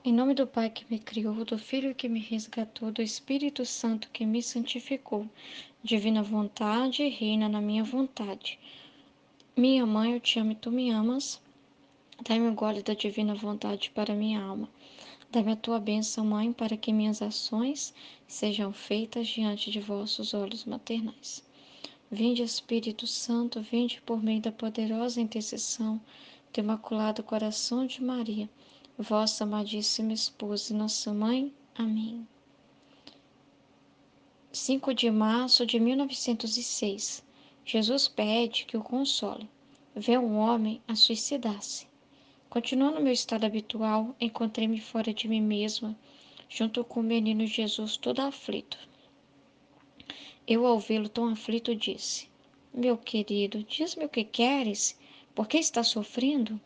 Em nome do Pai que me criou, do Filho que me resgatou, do Espírito Santo que me santificou. Divina vontade, reina na minha vontade. Minha mãe, eu te amo e tu me amas. Dai-me o gole da divina vontade para minha alma. Dai-me a tua bênção, Mãe, para que minhas ações sejam feitas diante de vossos olhos maternais. Vinde, Espírito Santo, vinde por meio da poderosa intercessão do Imaculado Coração de Maria, vossa amadíssima esposa e nossa mãe. Amém. 5 de março de 1906. Jesus pede que o console. Vê um homem a suicidar-se. Continuando meu estado habitual, encontrei-me fora de mim mesma, junto com o menino Jesus todo aflito. Eu, ao vê-lo tão aflito, disse: Meu querido, diz-me o que queres? Por que estás sofrendo?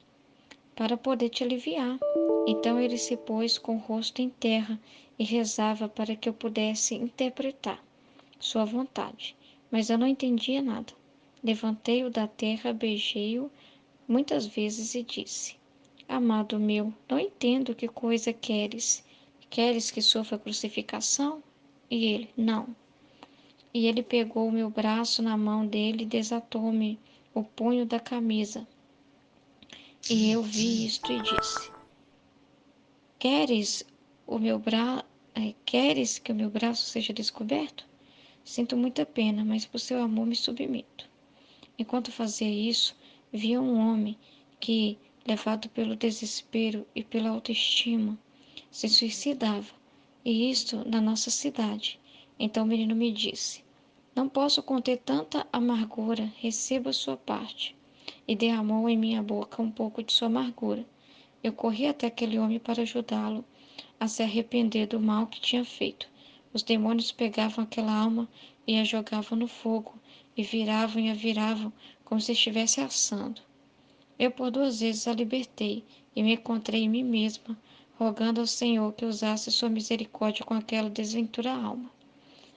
Para poder te aliviar. Então ele se pôs com o rosto em terra e rezava para que eu pudesse interpretar sua vontade. Mas eu não entendia nada. Levantei-o da terra, beijei-o muitas vezes e disse: Amado meu, não entendo que coisa queres. Queres que sofra crucificação? E ele: Não. E ele pegou o meu braço na mão dele e desatou-me o punho da camisa. E eu vi isto e disse: Queres queres que o meu braço seja descoberto? Sinto muita pena, mas por seu amor me submeto. Enquanto fazia isso, via um homem que, levado pelo desespero e pela autoestima, se suicidava, e isto na nossa cidade. Então o menino me disse: Não posso conter tanta amargura, receba sua parte. E derramou em minha boca um pouco de sua amargura. Eu corri até aquele homem para ajudá-lo a se arrepender do mal que tinha feito. Os demônios pegavam aquela alma e a jogavam no fogo, e a viravam como se estivesse assando. Eu por 2 vezes a libertei e me encontrei em mim mesma, rogando ao Senhor que usasse sua misericórdia com aquela desventura alma.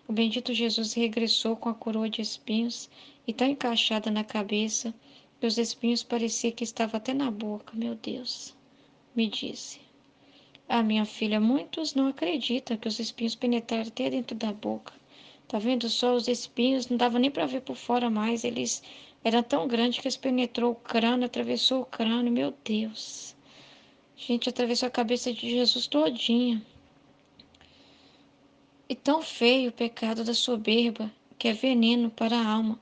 O bendito Jesus regressou com a coroa de espinhos e tão encaixada na cabeça que os espinhos parecia que estavam até na boca. Meu Deus, me disse. Ah, minha filha, muitos não acreditam que os espinhos penetraram até dentro da boca. Tá vendo só os espinhos? Não dava nem para ver por fora mais. Eles eram tão grandes que eles penetrou o crânio, atravessou o crânio. Meu Deus. Gente, atravessou a cabeça de Jesus todinha. E tão feio o pecado da soberba, que é veneno para a alma,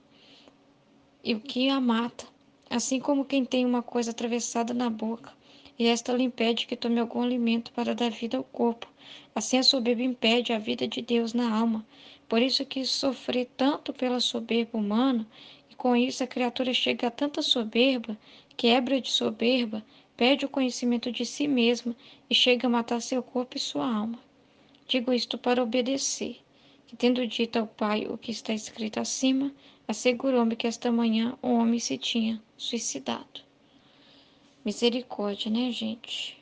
e o que a mata, assim como quem tem uma coisa atravessada na boca, e esta lhe impede que tome algum alimento para dar vida ao corpo. Assim a soberba impede a vida de Deus na alma. Por isso quis sofrer tanto pela soberba humana, e com isso a criatura chega a tanta soberba, que ébria de soberba, perde o conhecimento de si mesma e chega a matar seu corpo e sua alma. Digo isto para obedecer, que tendo dito ao Pai o que está escrito acima, assegurou-me que esta manhã um homem se tinha suicidado. Misericórdia, né, gente?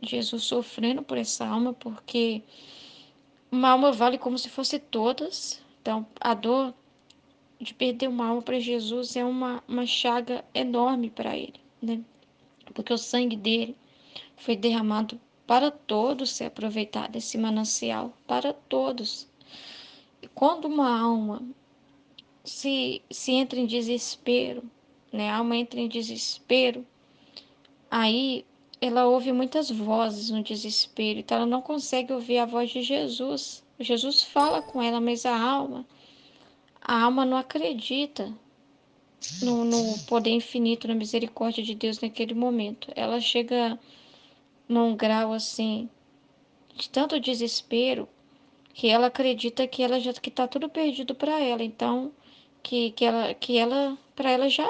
Jesus sofrendo por essa alma, porque uma alma vale como se fosse todas. Então, a dor de perder uma alma para Jesus é uma chaga enorme para ele, né? Porque o sangue dele foi derramado para todos ser aproveitado, esse manancial, para todos. E quando uma alma se entra em desespero, né? A alma entra em desespero, aí ela ouve muitas vozes no desespero, então ela não consegue ouvir a voz de Jesus. Jesus fala com ela, mas a alma não acredita no poder infinito, na misericórdia de Deus naquele momento. Ela chega num grau assim de tanto desespero que ela acredita que ela já que tá tudo perdido para ela, então que ela para ela já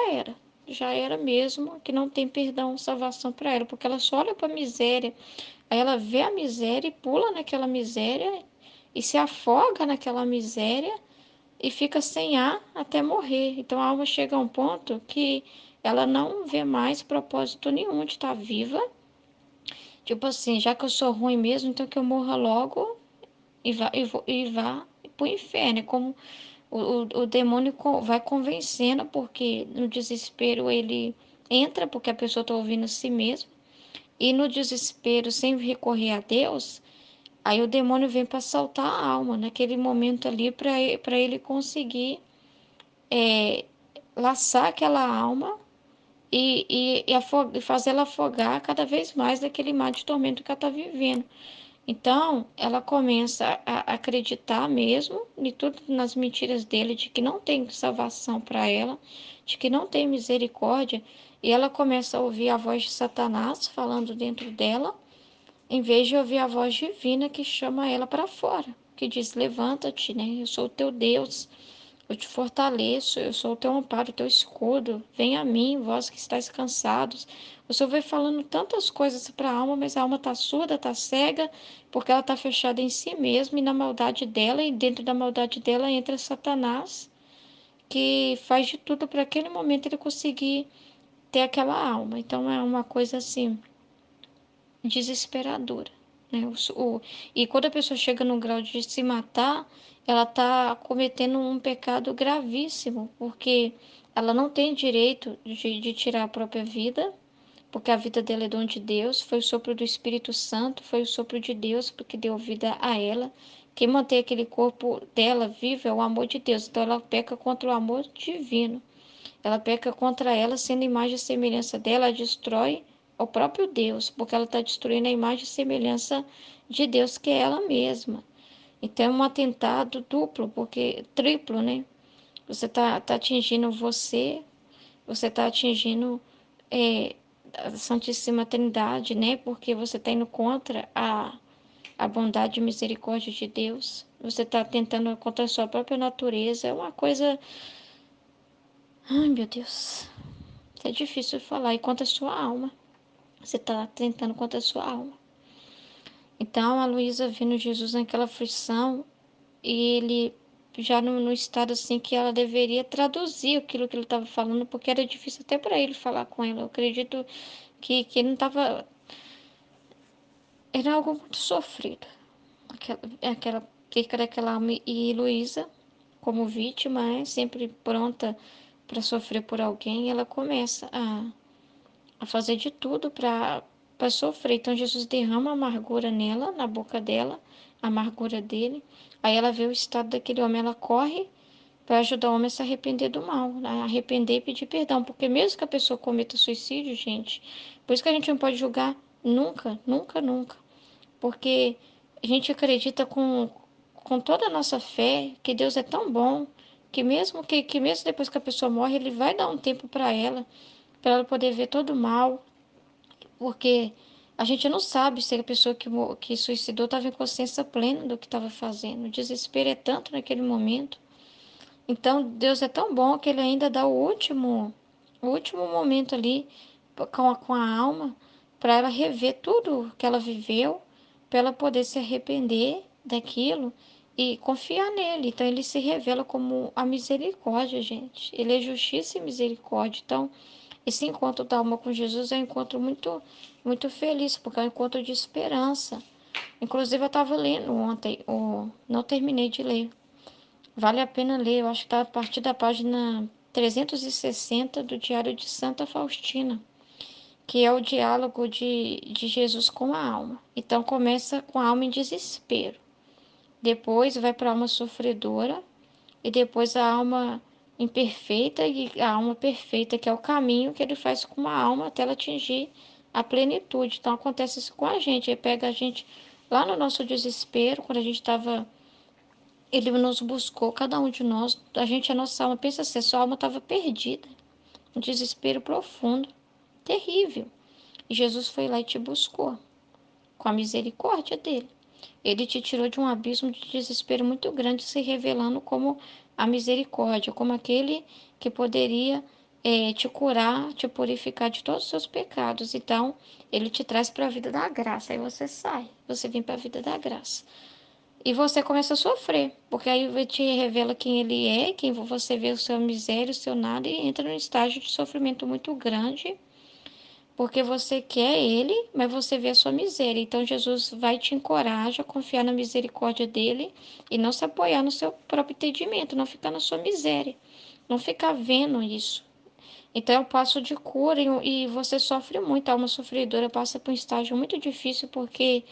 era mesmo, que não tem perdão, salvação para ela, porque ela só olha para a miséria, aí ela vê a miséria e pula naquela miséria e se afoga naquela miséria e fica sem ar até morrer. Então a alma chega a um ponto que ela não vê mais propósito nenhum de estar viva. Tipo assim, já que eu sou ruim mesmo, então que eu morra logo e vá para o inferno. É como o demônio vai convencendo, porque no desespero ele entra, porque a pessoa está ouvindo a si mesma. e no desespero, sem recorrer a Deus, aí o demônio vem para assaltar a alma naquele momento ali para ele conseguir é, laçar aquela alma e fazê-la afogar cada vez mais daquele mar de tormento que ela está vivendo. Então, ela começa a acreditar mesmo em tudo, nas mentiras dele, de que não tem salvação para ela, de que não tem misericórdia, e ela começa a ouvir a voz de Satanás falando dentro dela, em vez de ouvir a voz divina que chama ela para fora, que diz: levanta-te, né? Eu sou o teu Deus, eu te fortaleço, eu sou o teu amparo, o teu escudo. Venha a mim, vós que estáis cansados. O Senhor vai falando tantas coisas para a alma, mas a alma está surda, está cega, porque ela está fechada em si mesma e na maldade dela, e dentro da maldade dela entra Satanás, que faz de tudo para aquele momento ele conseguir ter aquela alma. Então é uma coisa assim desesperadora, né? E quando a pessoa chega no grau de se matar, ela está cometendo um pecado gravíssimo, porque ela não tem direito de tirar a própria vida, porque a vida dela é dom de Deus, foi o sopro do Espírito Santo, foi o sopro de Deus, porque deu vida a ela. Quem mantém aquele corpo dela vivo é o amor de Deus, então ela peca contra o amor divino. Ela peca contra ela, sendo imagem e semelhança dela, ela destrói o próprio Deus, porque ela está destruindo a imagem e semelhança de Deus, que é ela mesma. Então é um atentado duplo, porque triplo, né? Você tá atingindo você está atingindo a Santíssima Trindade, né? Porque você está indo contra a bondade e misericórdia de Deus. Você está tentando contra a sua própria natureza. É uma coisa. Ai, meu Deus. É difícil falar. E contra a sua alma. Você está tentando contra a sua alma. Então, a Luísa vendo Jesus naquela aflição, e ele já no estado assim que ela deveria traduzir aquilo que ele estava falando, porque era difícil até para ele falar com ela. Eu acredito que ele não estava. Era algo muito sofrido. Aquela perca daquela alma. E Luísa, como vítima, sempre pronta para sofrer por alguém, ela começa a fazer de tudo para sofrer. Então Jesus derrama a amargura nela, na boca dela, a amargura dele. Aí ela vê o estado daquele homem, ela corre para ajudar o homem a se arrepender do mal, a arrepender e pedir perdão, porque mesmo que a pessoa cometa suicídio, gente, por isso que a gente não pode julgar nunca, nunca, nunca, porque a gente acredita com toda a nossa fé que Deus é tão bom que mesmo depois que a pessoa morre, ele vai dar um tempo para ela poder ver todo o mal, porque a gente não sabe se a pessoa que suicidou estava em consciência plena do que estava fazendo. O desespero é tanto naquele momento. Então, Deus é tão bom que ele ainda dá o último momento ali com a alma para ela rever tudo que ela viveu, para ela poder se arrepender daquilo e confiar nele. Então, ele se revela como a misericórdia, gente. Ele é justiça e misericórdia. Então, esse encontro da alma com Jesus é um encontro muito, muito feliz, porque é um encontro de esperança. Inclusive, eu estava lendo ontem, não terminei de ler. Vale a pena ler, eu acho que está a partir da página 360 do Diário de Santa Faustina, que é o diálogo de Jesus com a alma. Então, começa com a alma em desespero, depois vai para a alma sofredora, e depois a alma imperfeita e a alma perfeita, que é o caminho que ele faz com a alma até ela atingir a plenitude. Então acontece isso com a gente, ele pega a gente lá no nosso desespero, quando a gente estava, ele nos buscou, cada um de nós, a nossa alma, pensa assim, a sua alma estava perdida, um desespero profundo, terrível. E Jesus foi lá e te buscou, com a misericórdia dele. Ele te tirou de um abismo de desespero muito grande, se revelando como a misericórdia, como aquele que poderia te curar, te purificar de todos os seus pecados. Então, ele te traz para a vida da graça. Aí você sai, você vem para a vida da graça. E você começa a sofrer, porque aí ele te revela quem ele é, quem você vê o seu miséria, o seu nada, e entra num estágio de sofrimento muito grande, porque você quer ele, mas você vê a sua miséria. Então Jesus vai te encorajar a confiar na misericórdia dele e não se apoiar no seu próprio entendimento, não ficar na sua miséria, não ficar vendo isso. Então é um passo de cura e você sofre muito. A alma sofredora passa por um estágio muito difícil porque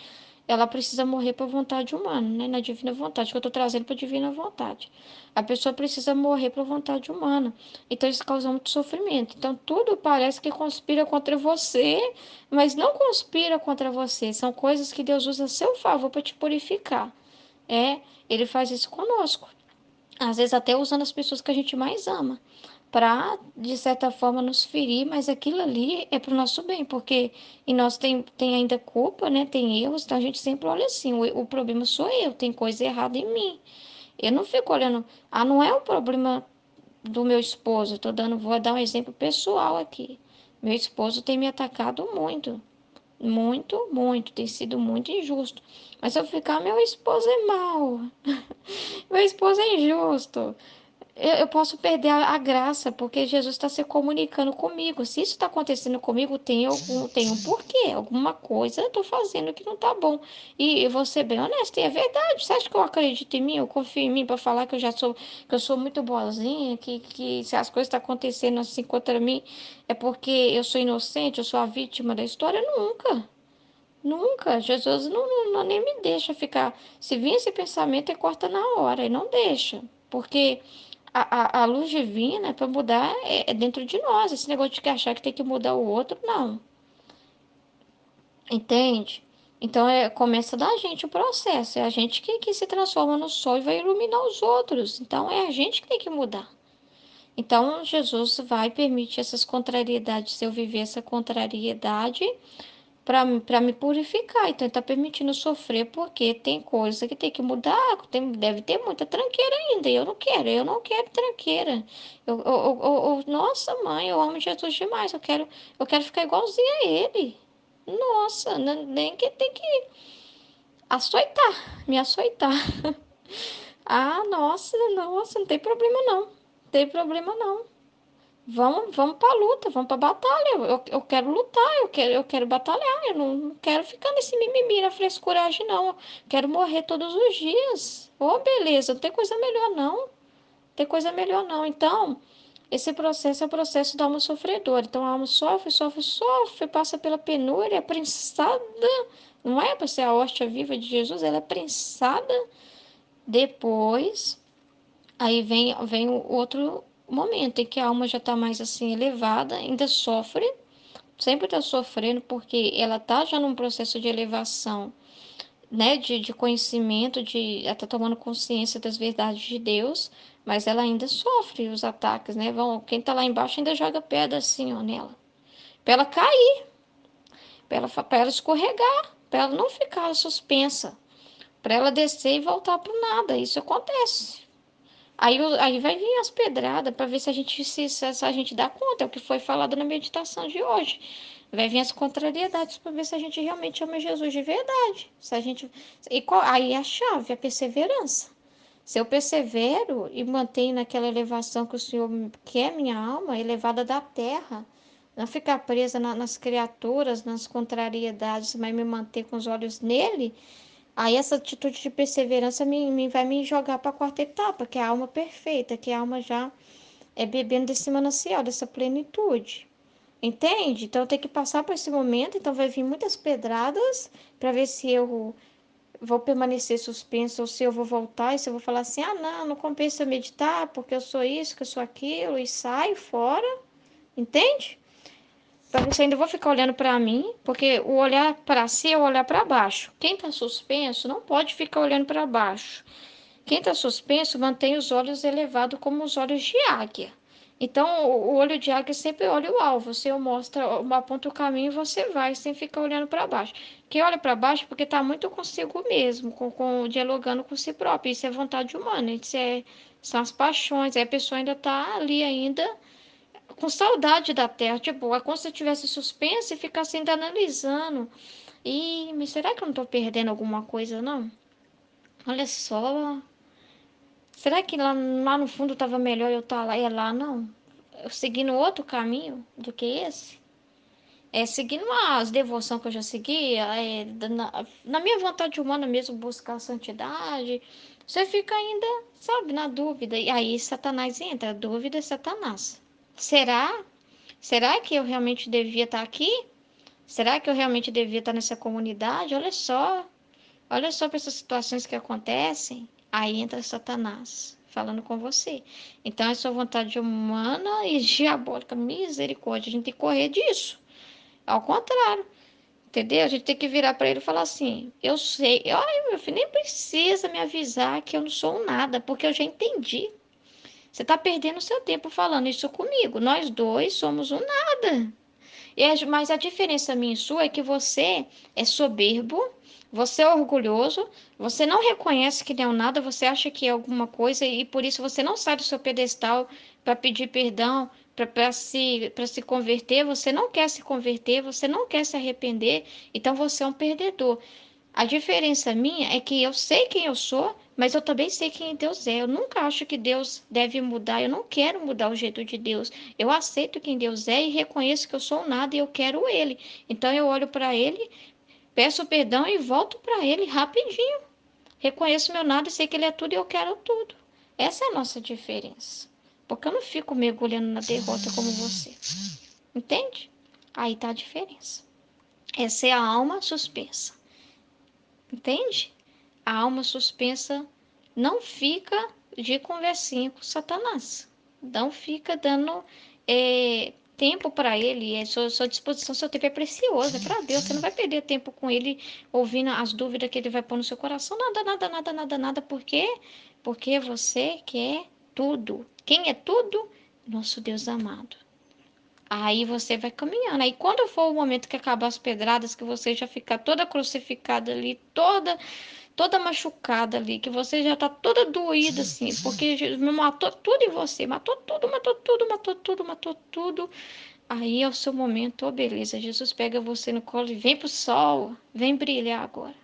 ela precisa morrer por vontade humana, né? Na divina vontade, que eu estou trazendo para a divina vontade. A pessoa precisa morrer por vontade humana. Então isso causa muito sofrimento. Então tudo parece que conspira contra você, mas não conspira contra você. São coisas que Deus usa a seu favor para te purificar. É, ele faz isso conosco. Às vezes até usando as pessoas que a gente mais ama, para, de certa forma, nos ferir, mas aquilo ali é para o nosso bem, porque em nós tem ainda culpa, né? Tem erros, então a gente sempre olha assim, o problema sou eu, tem coisa errada em mim. Eu não fico olhando, não é o problema do meu esposo, vou dar um exemplo pessoal aqui. Meu esposo tem me atacado muito, muito, muito, tem sido muito injusto. Mas se eu ficar, meu esposo é mau, meu esposo é injusto. Eu posso perder a graça, porque Jesus está se comunicando comigo. Se isso está acontecendo comigo, tem um porquê. Alguma coisa eu estou fazendo que não está bom. E eu vou ser bem honesta, e é verdade. Você acha que eu acredito em mim? Eu confio em mim para falar que eu sou muito boazinha, que se as coisas estão acontecendo assim contra mim, é porque eu sou inocente, eu sou a vítima da história? Nunca. Nunca. Jesus nem me deixa ficar. Se vir esse pensamento, ele corta na hora, e não deixa. Porque a luz divina para mudar é dentro de nós. Esse negócio de que achar que tem que mudar o outro, não. Entende? Então começa da gente o processo. É a gente que se transforma no sol e vai iluminar os outros. Então é a gente que tem que mudar. Então Jesus vai permitir essas contrariedades, se eu viver essa contrariedade para me purificar. Então, ele está permitindo sofrer porque tem coisa que tem que mudar, deve ter muita tranqueira ainda. E eu não quero tranqueira. Nossa, mãe, eu amo Jesus demais. Eu quero ficar igualzinha a ele. Nossa, nem que tem que açoitar, me açoitar. Nossa, nossa, não tem problema não. Não tem problema não. Vamos pra luta, vamos pra batalha. Eu quero lutar, eu quero batalhar. Eu não quero ficar nesse mimimi, na frescuragem, não. Eu quero morrer todos os dias. Beleza, não tem coisa melhor, não. Não tem coisa melhor, não. Então, esse processo é o processo da alma sofredora. Então, a alma sofre, sofre, sofre, passa pela penúria, é prensada. Não é para ser a hóstia viva de Jesus, ela é prensada. Depois, aí vem o outro momento em que a alma já está mais assim elevada, ainda sofre, sempre está sofrendo, porque ela está já num processo de elevação, né, de conhecimento, ela está tomando consciência das verdades de Deus, mas ela ainda sofre os ataques, né? Quem está lá embaixo ainda joga pedra assim, ó, nela, para ela cair, para ela escorregar, para ela não ficar suspensa, para ela descer e voltar para nada. Isso acontece. Aí vai vir as pedradas para ver se a gente se a gente dá conta, é o que foi falado na meditação de hoje. Vai vir as contrariedades para ver se a gente realmente ama Jesus de verdade. Se a gente aí é a chave, a perseverança. Se eu persevero e mantenho naquela elevação que o Senhor quer minha alma, elevada da terra, não ficar presa nas criaturas, nas contrariedades, mas me manter com os olhos nele. Aí essa atitude de perseverança vai me jogar para a quarta etapa, que é a alma perfeita, que a alma já é bebendo desse manancial, dessa plenitude. Entende? Então eu tenho que passar por esse momento, então vai vir muitas pedradas para ver se eu vou permanecer suspenso ou se eu vou voltar e se eu vou falar assim: não compensa eu meditar porque eu sou isso, que eu sou aquilo, e sai fora. Entende? Para ver se eu ainda vou ficar olhando para mim, porque o olhar para si é o olhar para baixo. Quem está suspenso não pode ficar olhando para baixo. Quem está suspenso mantém os olhos elevados como os olhos de águia. Então, o olho de águia sempre olha o alvo. Você mostra, aponta o caminho e você vai, sem ficar olhando para baixo. Quem olha para baixo porque está muito consigo mesmo, dialogando com si próprio. Isso é vontade humana, são as paixões. Aí a pessoa ainda está ali ainda com saudade da terra. Tipo, é como se eu tivesse suspenso e ficasse ainda analisando. Mas será que eu não estou perdendo alguma coisa, não? Olha só. Será que lá no fundo estava melhor eu estar lá e lá não? Eu seguindo outro caminho do que esse? Seguindo as devoções que eu já seguia, na minha vontade humana mesmo, buscar a santidade. Você fica ainda, sabe, na dúvida. E aí Satanás entra. A dúvida é Satanás. Será? Será que eu realmente devia estar aqui? Será que eu realmente devia estar nessa comunidade? Olha só para essas situações que acontecem. Aí entra Satanás falando com você. Então é sua vontade humana e diabólica. Misericórdia, a gente tem que correr disso. Ao contrário, entendeu? A gente tem que virar para ele e falar assim: eu sei, olha, meu filho, nem precisa me avisar que eu não sou um nada, porque eu já entendi. Você está perdendo seu tempo falando isso comigo. Nós dois somos um nada. Mas a diferença minha e sua é que você é soberbo, você é orgulhoso, você não reconhece que não é um nada, você acha que é alguma coisa e por isso você não sai do seu pedestal para pedir perdão, para se converter, você não quer se converter, você não quer se arrepender, então você é um perdedor. A diferença minha é que eu sei quem eu sou, mas eu também sei quem Deus é. Eu nunca acho que Deus deve mudar. Eu não quero mudar o jeito de Deus. Eu aceito quem Deus é e reconheço que eu sou nada e eu quero Ele. Então eu olho para Ele, peço perdão e volto para Ele rapidinho. Reconheço meu nada e sei que Ele é tudo e eu quero tudo. Essa é a nossa diferença. Porque eu não fico mergulhando na derrota como você. Entende? Aí tá a diferença. Essa é a alma suspensa. Entende? A alma suspensa não fica de conversinha com Satanás. Não fica dando tempo para ele. Sua disposição, seu tempo é precioso, é para Deus. Você não vai perder tempo com ele ouvindo as dúvidas que ele vai pôr no seu coração. Nada, nada, nada, nada, nada. Por quê? Porque você quer tudo. Quem é tudo? Nosso Deus amado. Aí você vai caminhando. Aí quando for o momento que acabar as pedradas, que você já ficar toda crucificada ali, toda machucada ali, que você já tá toda doída assim, porque Jesus matou tudo em você, matou tudo, matou tudo, matou tudo, matou tudo. Aí é o seu momento, oh beleza, Jesus pega você no colo e vem pro sol, vem brilhar agora.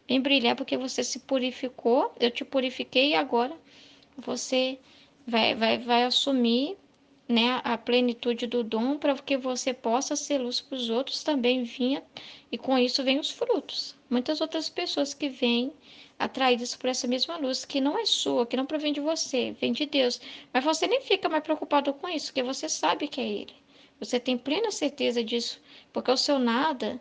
Vem brilhar porque você se purificou, eu te purifiquei e agora você vai assumir, né, a plenitude do dom para que você possa ser luz para os outros também vinha e com isso vem os frutos. Muitas outras pessoas que vêm atraídas por essa mesma luz que não é sua, que não provém de você, vem de Deus. Mas você nem fica mais preocupado com isso, porque você sabe que é Ele. Você tem plena certeza disso, porque o seu nada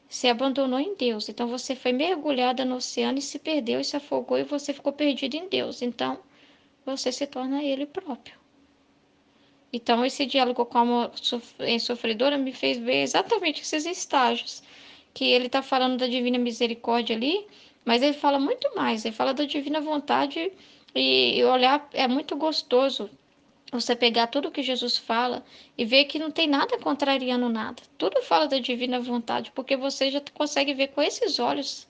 se abandonou em Deus. Então você foi mergulhada no oceano e se perdeu e se afogou e você ficou perdido em Deus. Então você se torna Ele próprio. Então, esse diálogo com a alma sofredora me fez ver exatamente esses estágios, que ele está falando da divina misericórdia ali, mas ele fala muito mais, ele fala da divina vontade e olhar, é muito gostoso você pegar tudo que Jesus fala e ver que não tem nada contrariando nada. Tudo fala da divina vontade, porque você já consegue ver com esses olhos.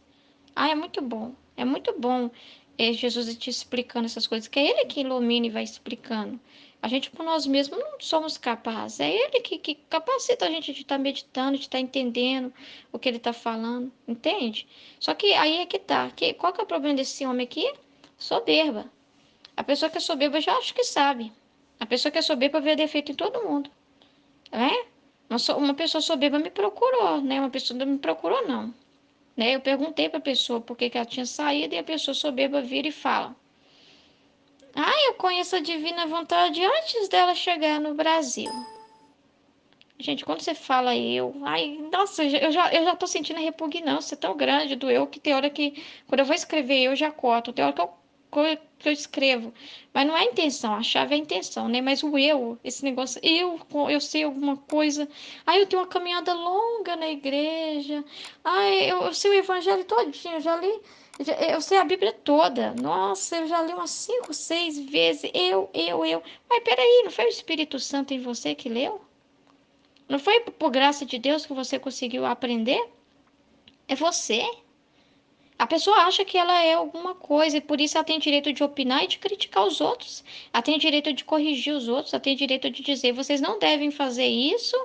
Ah, é muito bom Jesus te explicando essas coisas, que é Ele que ilumina e vai explicando. A gente por nós mesmos não somos capazes, é Ele que capacita a gente de estar meditando, de estar entendendo o que Ele está falando, entende? Só que aí é que tá, qual que é o problema desse homem aqui? Soberba. A pessoa que é soberba já acha que sabe. A pessoa que é soberba vê defeito em todo mundo, né? Uma pessoa soberba me procurou, né? Uma pessoa não me procurou, não. Né? Eu perguntei para a pessoa por que ela tinha saído e a pessoa soberba vira e fala: Ah, eu conheço a divina vontade antes dela chegar no Brasil. Gente, quando você fala eu, ai, nossa, eu já tô sentindo a repugnância tão grande do eu que tem hora que, quando eu vou escrever eu já corto, tem hora que eu escrevo. Mas não é a intenção, a chave é a intenção, né? Mas o eu, esse negócio, eu sei alguma coisa. Ai, eu tenho uma caminhada longa na igreja. Ai, eu sei o evangelho todinho, eu já li. Eu sei a Bíblia toda. Nossa, eu já li umas 5, 6 vezes. Eu. Mas peraí, não foi o Espírito Santo em você que leu? Não foi por graça de Deus que você conseguiu aprender? É você. A pessoa acha que ela é alguma coisa e por isso ela tem direito de opinar e de criticar os outros. Ela tem direito de corrigir os outros, ela tem direito de dizer: vocês não devem fazer isso,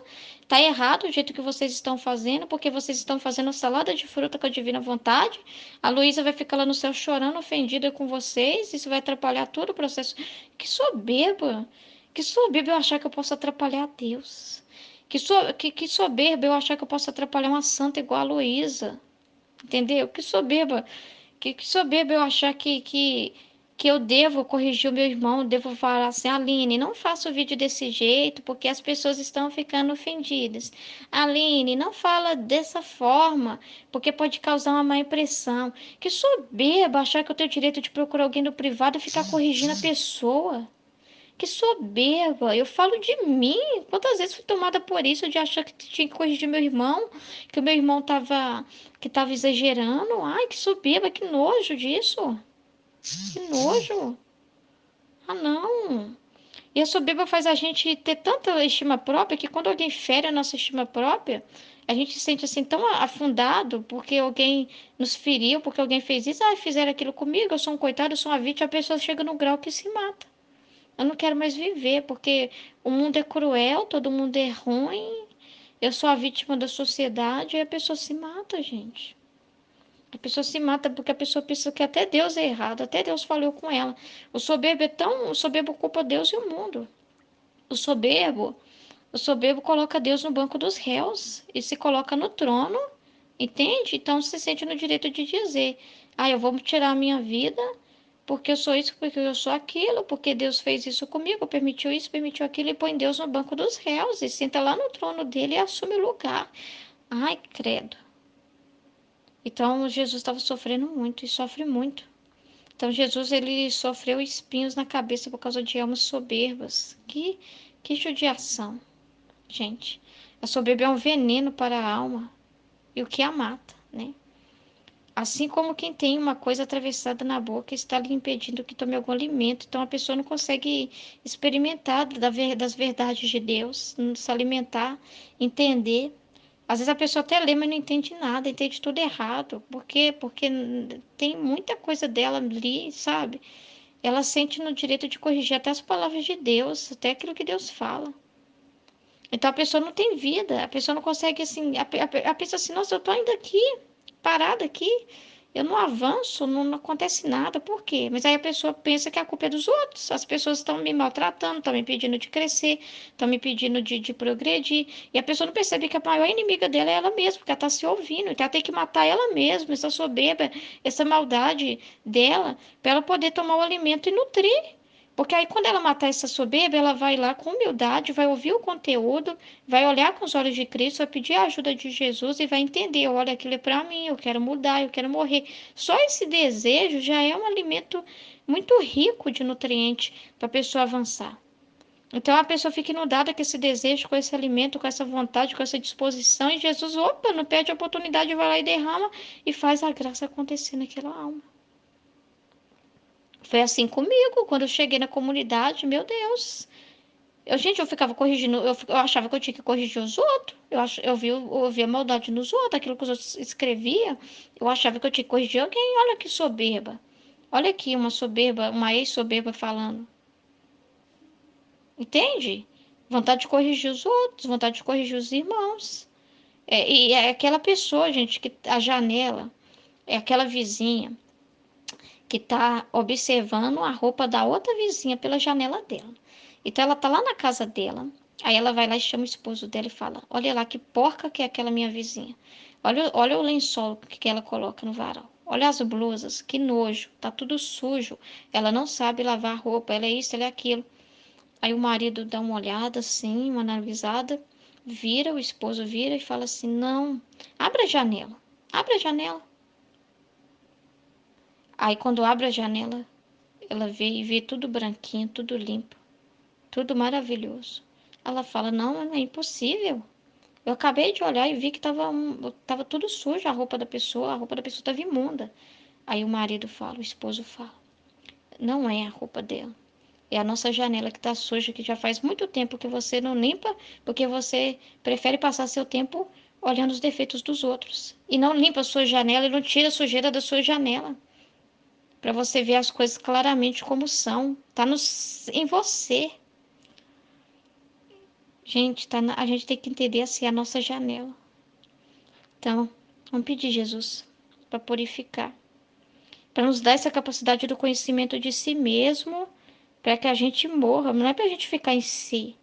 tá errado o jeito que vocês estão fazendo, porque vocês estão fazendo salada de fruta com a divina vontade. A Luísa vai ficar lá no céu chorando, ofendida com vocês, isso vai atrapalhar todo o processo. Que soberba! Que soberba eu achar que eu posso atrapalhar Deus. Que soberba eu achar que eu posso atrapalhar uma santa igual a Luísa. Entendeu? Que soberba eu achar que que eu devo corrigir o meu irmão, devo falar assim, Aline, não faça o vídeo desse jeito, porque as pessoas estão ficando ofendidas. Aline, não fala dessa forma, porque pode causar uma má impressão. Que soberba achar que eu tenho direito de procurar alguém no privado e ficar corrigindo a pessoa. Que soberba, eu falo de mim. Quantas vezes fui tomada por isso, de achar que tinha que corrigir meu irmão, que o meu irmão tava exagerando. Ai, que soberba, que nojo disso. Que nojo. Ah, não. E a soberba faz a gente ter tanta estima própria que quando alguém fere a nossa estima própria, a gente se sente assim tão afundado porque alguém nos feriu, porque alguém fez isso. Ah, fizeram aquilo comigo, eu sou um coitado, eu sou uma vítima. A pessoa chega no grau que se mata. Eu não quero mais viver, porque o mundo é cruel, todo mundo é ruim. Eu sou a vítima da sociedade e a pessoa se mata, gente. A pessoa se mata porque a pessoa pensa que até Deus é errado, até Deus falou com ela. O soberbo culpa Deus e o mundo. O soberbo, o soberbo coloca Deus no banco dos réus e se coloca no trono, entende? Então se sente no direito de dizer: "Ah, eu vou tirar a minha vida porque eu sou isso, porque eu sou aquilo, porque Deus fez isso comigo, permitiu isso, permitiu aquilo", e põe Deus no banco dos réus e senta lá no trono dele e assume o lugar. Ai, credo. Então Jesus estava sofrendo muito e sofre muito. Então Jesus ele sofreu espinhos na cabeça por causa de almas soberbas. Que judiação, gente. A soberba é um veneno para a alma e o que a mata, né? Assim como quem tem uma coisa atravessada na boca está lhe impedindo que tome algum alimento. Então a pessoa não consegue experimentar das verdades de Deus, não se alimentar, entender. Às vezes a pessoa até lê, mas não entende nada, entende tudo errado. Por quê? Porque tem muita coisa dela ali, sabe? Ela sente no direito de corrigir até as palavras de Deus, até aquilo que Deus fala. Então a pessoa não tem vida, a pessoa não consegue assim, a pessoa assim, nossa, eu tô ainda aqui, parada aqui, eu não avanço, não acontece nada, por quê? Mas aí a pessoa pensa que a culpa é dos outros, as pessoas estão me maltratando, estão me impedindo de crescer, estão me impedindo de progredir, e a pessoa não percebe que a maior inimiga dela é ela mesma, porque ela está se ouvindo, então ela tem que matar ela mesma, essa soberba, essa maldade dela, para ela poder tomar o alimento e nutrir. Porque aí, quando ela matar essa soberba, ela vai lá com humildade, vai ouvir o conteúdo, vai olhar com os olhos de Cristo, vai pedir a ajuda de Jesus e vai entender: olha, aquilo é para mim, eu quero mudar, eu quero morrer. Só esse desejo já é um alimento muito rico de nutrientes para a pessoa avançar. Então a pessoa fica inundada com esse desejo, com esse alimento, com essa vontade, com essa disposição, e Jesus, opa, não perde a oportunidade, vai lá e derrama e faz a graça acontecer naquela alma. Foi assim comigo, quando eu cheguei na comunidade, meu Deus. Gente, eu ficava corrigindo, eu achava que eu tinha que corrigir os outros. Eu via maldade nos outros, aquilo que os outros escreviam. Eu achava que eu tinha que corrigir alguém. Olha que soberba. Olha aqui uma soberba, uma ex-soberba falando. Entende? Vontade de corrigir os outros, vontade de corrigir os irmãos. E é aquela pessoa, gente, que a janela, é aquela vizinha que está observando a roupa da outra vizinha pela janela dela. Então ela tá lá na casa dela. Aí ela vai lá e chama o esposo dela e fala: olha lá que porca que é aquela minha vizinha. Olha o lençol que ela coloca no varal. Olha as blusas, que nojo, tá tudo sujo. Ela não sabe lavar roupa, ela é isso, ela é aquilo. Aí o marido dá uma olhada assim, uma analisada, vira, o esposo vira e fala assim: não, abre a janela, abre a janela. Aí quando abre a janela, ela vê e vê tudo branquinho, tudo limpo, tudo maravilhoso. Ela fala: não, é impossível. Eu acabei de olhar e vi que tava tudo sujo a roupa da pessoa estava imunda. Aí o marido fala, o esposo fala: não é a roupa dela. É a nossa janela que está suja, que já faz muito tempo que você não limpa, porque você prefere passar seu tempo olhando os defeitos dos outros. E não limpa a sua janela e não tira a sujeira da sua janela. Para você ver as coisas claramente como são. Tá em você. Gente, a gente tem que entender assim a nossa janela. Então, vamos pedir Jesus para purificar, para nos dar essa capacidade do conhecimento de si mesmo, para que a gente morra. Não é para a gente ficar em si,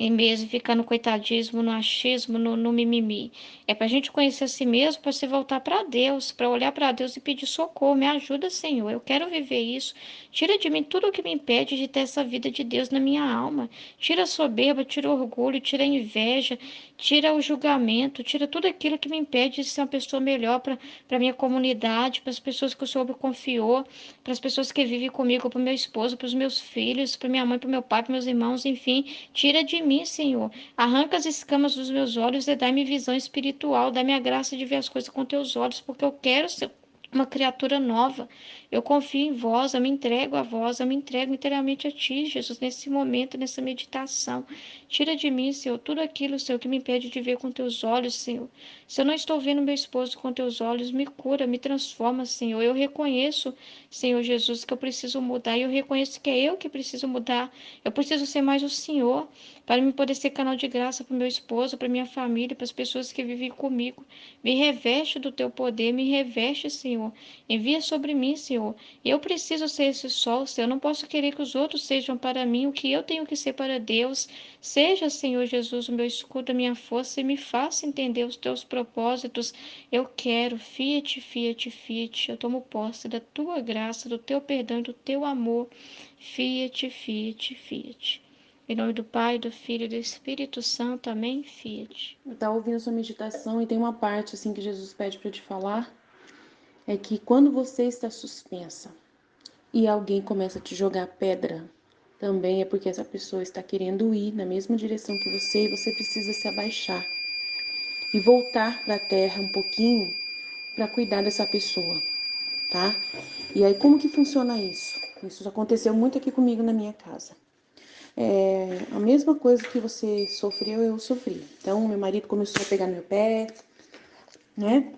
em mesmo ficar no coitadismo, no achismo, no mimimi. É para a gente conhecer a si mesmo, para se voltar para Deus, para olhar para Deus e pedir socorro. Me ajuda, Senhor. Eu quero viver isso. Tira de mim tudo o que me impede de ter essa vida de Deus na minha alma. Tira a soberba, tira o orgulho, tira a inveja, tira o julgamento, tira tudo aquilo que me impede de ser uma pessoa melhor para minha comunidade, para as pessoas que o Senhor me confiou, para as pessoas que vivem comigo, para o meu esposo, para os meus filhos, para minha mãe, para meu pai, para meus irmãos, enfim. Tira de mim, Senhor. Arranca as escamas dos meus olhos e dá-me visão espiritual. Dá-me a graça de ver as coisas com teus olhos, porque eu quero ser uma criatura nova. Eu confio em vós, eu me entrego a vós, eu me entrego inteiramente a ti, Jesus, nesse momento, nessa meditação. Tira de mim, Senhor, tudo aquilo, Senhor, que me impede de ver com teus olhos, Senhor. Se eu não estou vendo meu esposo com teus olhos, me cura, me transforma, Senhor. Eu reconheço, Senhor Jesus, que eu preciso mudar e eu reconheço que é eu que preciso mudar. Eu preciso ser mais o Senhor para me poder ser canal de graça para o meu esposo, para minha família, para as pessoas que vivem comigo. Me reveste do teu poder, me reveste, Senhor. Envia sobre mim, Senhor. Eu preciso ser esse sol, Senhor. Eu não posso querer que os outros sejam para mim o que eu tenho que ser para Deus. Seja, Senhor Jesus, o meu escudo, a minha força e me faça entender os teus propósitos. Eu quero, fiat, fiat, fiat. Eu tomo posse da tua graça, do teu perdão e do teu amor. Fiat, fiat, fiat. Em nome do Pai, do Filho e do Espírito Santo. Amém. Fiat. Eu estava ouvindo sua meditação e tem uma parte assim que Jesus pede para te falar, é que quando você está suspensa e alguém começa a te jogar pedra, também é porque essa pessoa está querendo ir na mesma direção que você e você precisa se abaixar e voltar para a terra um pouquinho para cuidar dessa pessoa, tá? E aí como que funciona isso? Isso aconteceu muito aqui comigo na minha casa. A mesma coisa que você sofreu, eu sofri. Então, meu marido começou a pegar no meu pé, né?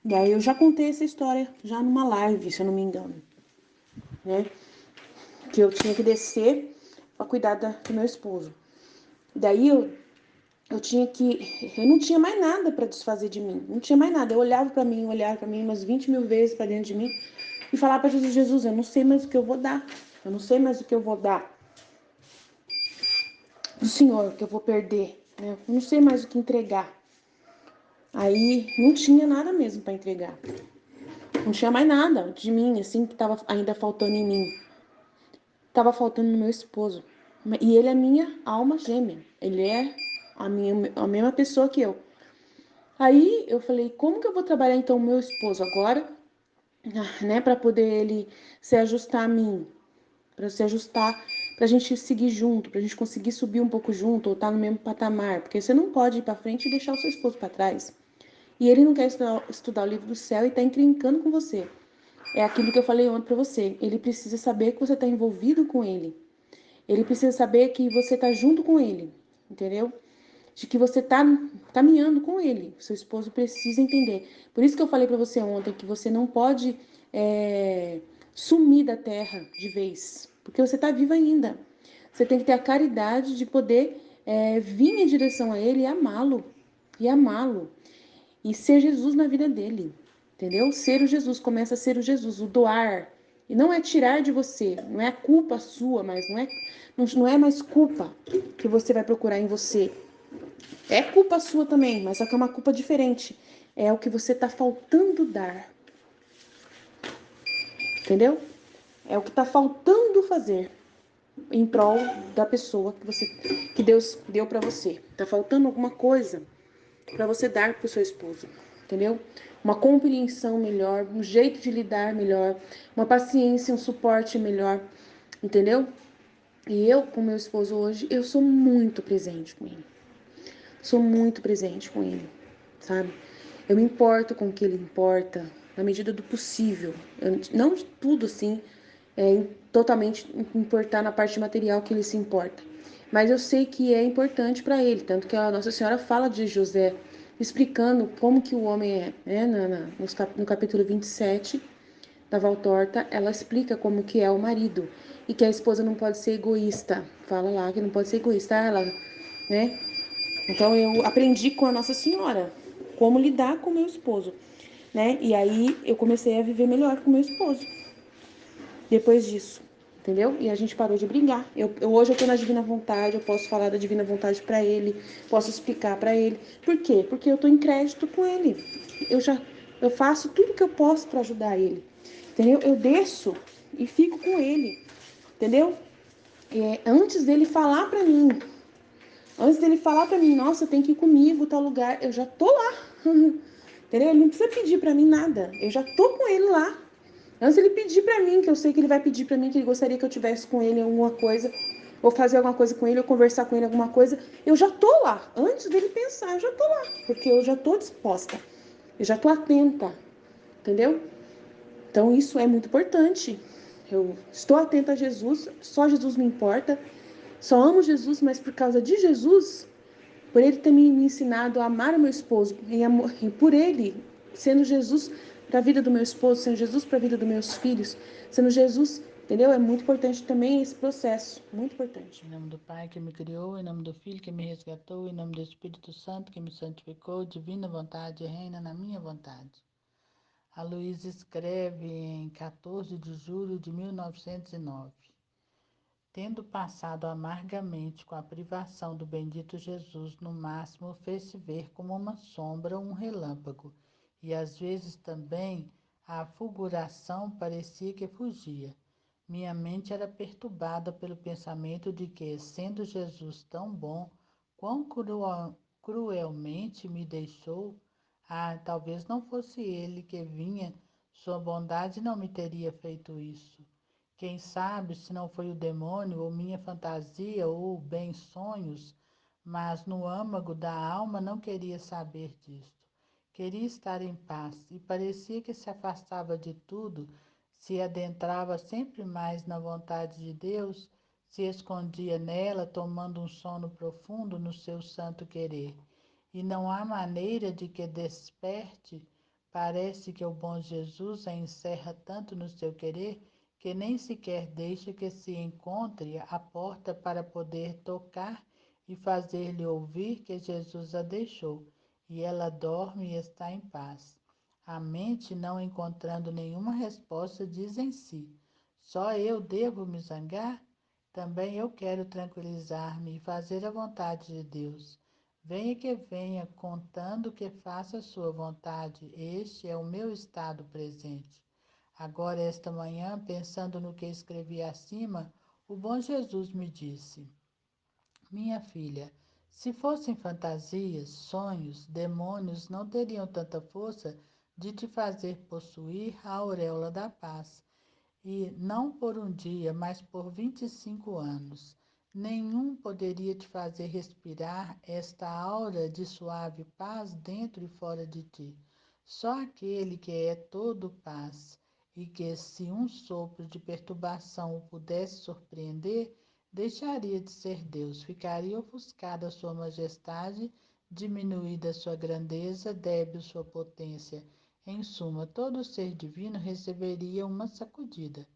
E aí eu já contei essa história já numa live, se eu não me engano, né? Que eu tinha que descer para cuidar do meu esposo. Daí eu tinha que. Eu não tinha mais nada para desfazer de mim. Não tinha mais nada. Eu olhava para mim umas 20 mil vezes para dentro de mim e falava para Jesus: Jesus, eu não sei mais o que eu vou dar. Eu não sei mais o que eu vou dar do Senhor, que eu vou perder. Né? Eu não sei mais o que entregar. Aí não tinha nada mesmo para entregar. Não tinha mais nada de mim, assim, que tava ainda faltando em mim. Tava faltando no meu esposo. E ele é minha alma gêmea. Ele é a mesma pessoa que eu. Aí eu falei, como que eu vou trabalhar então o meu esposo agora, né, para poder ele se ajustar a mim, para se ajustar, pra gente seguir junto, pra gente conseguir subir um pouco junto ou estar no mesmo patamar, porque você não pode ir para frente e deixar o seu esposo para trás. E ele não quer estudar o livro do céu e tá encrencando com você. É aquilo que eu falei ontem para você. Ele precisa saber que você está envolvido com ele. Ele precisa saber que você está junto com ele, entendeu? De que você está caminhando com ele. Seu esposo precisa entender. Por isso que eu falei para você ontem que você não pode sumir da terra de vez, porque você está vivo ainda. Você tem que ter a caridade de poder vir em direção a ele e amá-lo e ser Jesus na vida dele, entendeu? Ser o Jesus, começa a ser o Jesus, o doar. E não é tirar de você, não é culpa sua, mas não é mais culpa que você vai procurar em você. É culpa sua também, mas só que é uma culpa diferente. É o que você tá faltando dar, entendeu? É o que tá faltando fazer em prol da pessoa que Deus deu para você. Tá faltando alguma coisa para você dar pro seu esposo, entendeu? Uma compreensão melhor, um jeito de lidar melhor, uma paciência, um suporte melhor, entendeu? E eu, com meu esposo hoje, eu sou muito presente com ele. Sou muito presente com ele, sabe? Eu me importo com o que ele importa, na medida do possível. Não de tudo, assim, totalmente importar na parte material que ele se importa. Mas eu sei que é importante para ele, tanto que a Nossa Senhora fala de José, explicando como que o homem é, né? No capítulo 27 da Valtorta, ela explica como que é o marido e que a esposa não pode ser egoísta. Fala lá que não pode ser egoísta, ela, né? Então eu aprendi com a Nossa Senhora como lidar com meu esposo, né? E aí eu comecei a viver melhor com meu esposo depois disso, entendeu? E a gente parou de brigar. Hoje eu tô na divina vontade, eu posso falar da divina vontade para ele, posso explicar para ele. Por quê? Porque eu tô em crédito com ele. Eu faço tudo que eu posso para ajudar ele, entendeu? Eu desço e fico com ele, entendeu? Antes dele falar para mim, nossa, tem que ir comigo, tal lugar, eu já tô lá. Entendeu? Ele não precisa pedir para mim nada. Eu já tô com ele lá. Antes ele pedir para mim, que eu sei que ele vai pedir para mim, que ele gostaria que eu tivesse com ele alguma coisa, ou fazer alguma coisa com ele, ou conversar com ele alguma coisa, eu já tô lá. Antes dele pensar, eu já tô lá, porque eu já tô disposta. Eu já tô atenta, entendeu? Então isso é muito importante. Eu estou atenta a Jesus, só Jesus me importa. Só amo Jesus, mas por causa de Jesus, por ele ter me ensinado a amar o meu esposo, e por ele, sendo Jesus para a vida do meu esposo, sendo Jesus para a vida dos meus filhos, sendo Jesus, entendeu? É muito importante também esse processo, muito importante. Em nome do Pai que me criou, em nome do Filho que me resgatou, em nome do Espírito Santo que me santificou, divina vontade reina na minha vontade. A Luísa escreve em 14 de julho de 1909. Tendo passado amargamente com a privação do bendito Jesus, no máximo fez-se ver como uma sombra um relâmpago, e às vezes também a fulguração parecia que fugia. Minha mente era perturbada pelo pensamento de que, sendo Jesus tão bom, quão cruelmente me deixou. Talvez não fosse ele que vinha, sua bondade não me teria feito isso. Quem sabe se não foi o demônio, ou minha fantasia, ou bem sonhos, mas no âmago da alma não queria saber disto. Queria estar em paz, e parecia que se afastava de tudo, se adentrava sempre mais na vontade de Deus, se escondia nela, tomando um sono profundo no seu santo querer. E não há maneira de que desperte. Parece que o bom Jesus a encerra tanto no seu querer, que nem sequer deixa que se encontre à porta para poder tocar e fazer-lhe ouvir que Jesus a deixou, e ela dorme e está em paz. A mente, não encontrando nenhuma resposta, diz em si: só eu devo me zangar? Também eu quero tranquilizar-me e fazer a vontade de Deus. Venha que venha, contando que faça a sua vontade. Este é o meu estado presente. Agora, esta manhã, pensando no que escrevi acima, o bom Jesus me disse: minha filha, se fossem fantasias, sonhos, demônios não teriam tanta força de te fazer possuir a auréola da paz. E não por um dia, mas por 25 anos. Nenhum poderia te fazer respirar esta aura de suave paz dentro e fora de ti. Só aquele que é todo paz, e que, se um sopro de perturbação o pudesse surpreender, deixaria de ser Deus, ficaria ofuscada a sua majestade, diminuída a sua grandeza, débil sua potência. Em suma, todo ser divino receberia uma sacudida.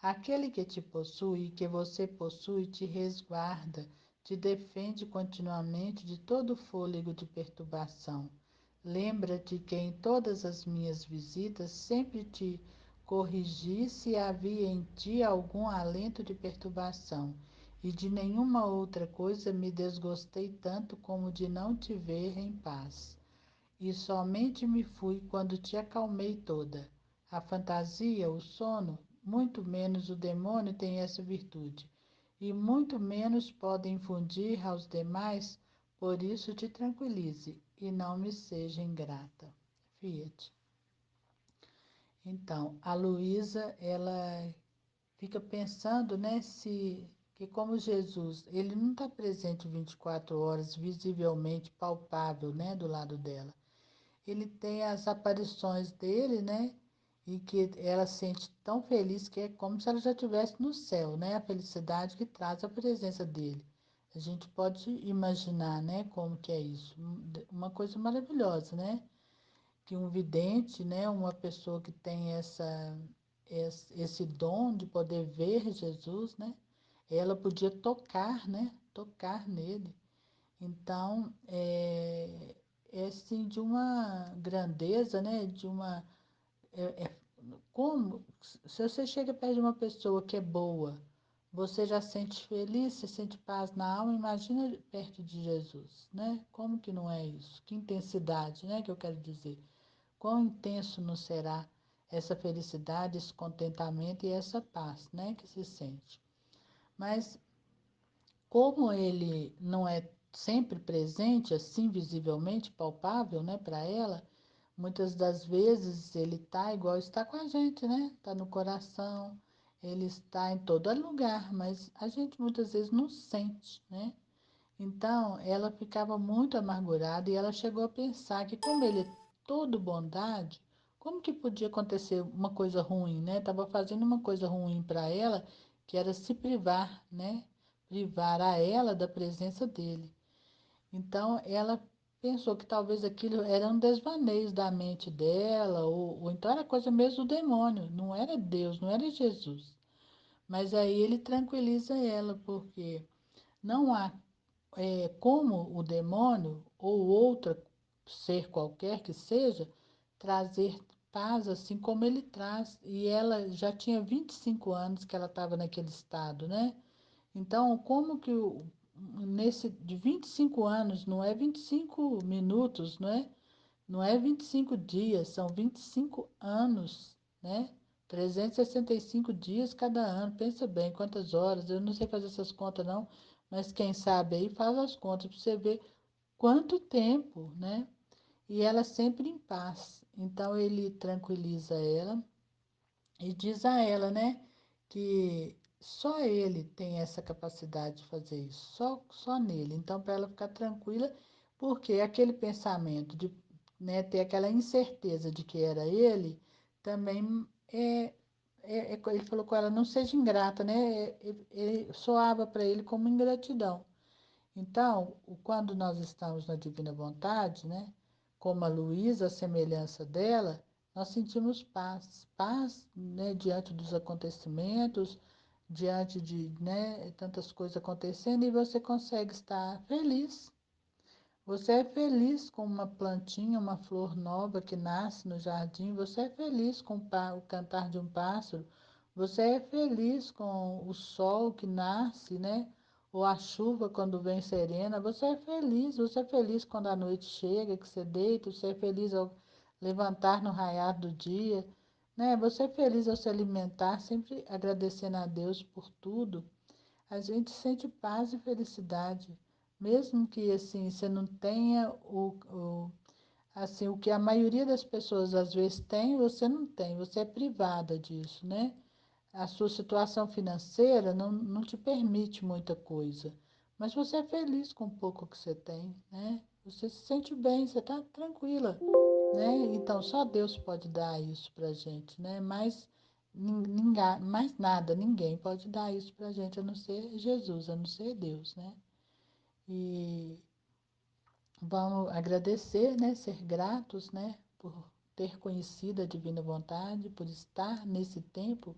Aquele que te possui e que você possui te resguarda, te defende continuamente de todo fôlego de perturbação. Lembra-te que em todas as minhas visitas sempre te corrigi se havia em ti algum alento de perturbação, e de nenhuma outra coisa me desgostei tanto como de não te ver em paz. E somente me fui quando te acalmei toda. A fantasia, o sono, muito menos o demônio tem essa virtude, e muito menos pode infundir aos demais, por isso te tranquilize e não me seja ingrata. Fiat. Então, a Luísa, ela fica pensando, né, se que como Jesus, ele não está presente 24 horas, visivelmente palpável, né, do lado dela. Ele tem as aparições dele, né? E que ela sente tão feliz que é como se ela já estivesse no céu, né? A felicidade que traz a presença dele. A gente pode imaginar, né, como que é isso. Uma coisa maravilhosa, né? Que um vidente, né, uma pessoa que tem esse dom de poder ver Jesus, né? Ela podia tocar, né? Tocar nele. Então, é assim, de uma grandeza, né? De uma. Como? Se você chega perto de uma pessoa que é boa, Você já sente feliz, você sente paz na alma, imagina perto de Jesus, né? Como que não é isso? Que intensidade, né, que eu quero dizer. Quão intenso não será essa felicidade, esse contentamento e essa paz, né, que se sente. Mas como ele não é sempre presente, assim visivelmente palpável, né, para ela, muitas das vezes ele está igual está com a gente, né? Está no coração, ele está em todo lugar, mas a gente muitas vezes não sente, né? Então, ela ficava muito amargurada e ela chegou a pensar que como ele é todo bondade, como que podia acontecer uma coisa ruim, né? Estava fazendo uma coisa ruim para ela, que era se privar, né? Privar a ela da presença dele. Então, ela pensou que talvez aquilo era um desvaneio da mente dela, ou então era coisa mesmo do demônio, não era Deus, não era Jesus. Mas aí ele tranquiliza ela, porque não há como o demônio ou outro ser qualquer que seja trazer paz assim como ele traz. E ela já tinha 25 anos que ela estava naquele estado, né? Então, como que nesse de 25 anos, não é 25 minutos, não é? Não é 25 dias, são 25 anos, né? 365 dias cada ano. Pensa bem, quantas horas. Eu não sei fazer essas contas, não, mas quem sabe aí faz as contas para você ver quanto tempo, né? E ela sempre em paz. Então ele tranquiliza ela e diz a ela, né, que só ele tem essa capacidade de fazer isso, só nele. Então, para ela ficar tranquila, porque aquele pensamento de, né, ter aquela incerteza de que era ele, também ele falou com ela, não seja ingrata, né? Soava para ele como ingratidão. Então, quando nós estamos na divina vontade, né, como a Luísa, a semelhança dela, nós sentimos paz, paz, né, diante dos acontecimentos, diante de, né, tantas coisas acontecendo, e você consegue estar feliz. Você é feliz com uma plantinha, uma flor nova que nasce no jardim, você é feliz com o cantar de um pássaro, você é feliz com o sol que nasce, né? Ou a chuva quando vem serena, você é feliz quando a noite chega, que você deita, você é feliz ao levantar no raiar do dia, né? Você é feliz ao se alimentar, sempre agradecendo a Deus por tudo. A gente sente paz e felicidade, mesmo que assim você não tenha assim o que a maioria das pessoas às vezes tem, você não tem, você é privada disso, né? A sua situação financeira não te permite muita coisa, mas você é feliz com o pouco que você tem, né? Você se sente bem, você está tranquila, né? Então só Deus pode dar isso para gente, né? Mas ninguém, mais nada, ninguém pode dar isso para gente, a não ser Jesus, a não ser Deus, né? E vamos agradecer, né? Ser gratos, né? Por ter conhecido a divina vontade, por estar nesse tempo,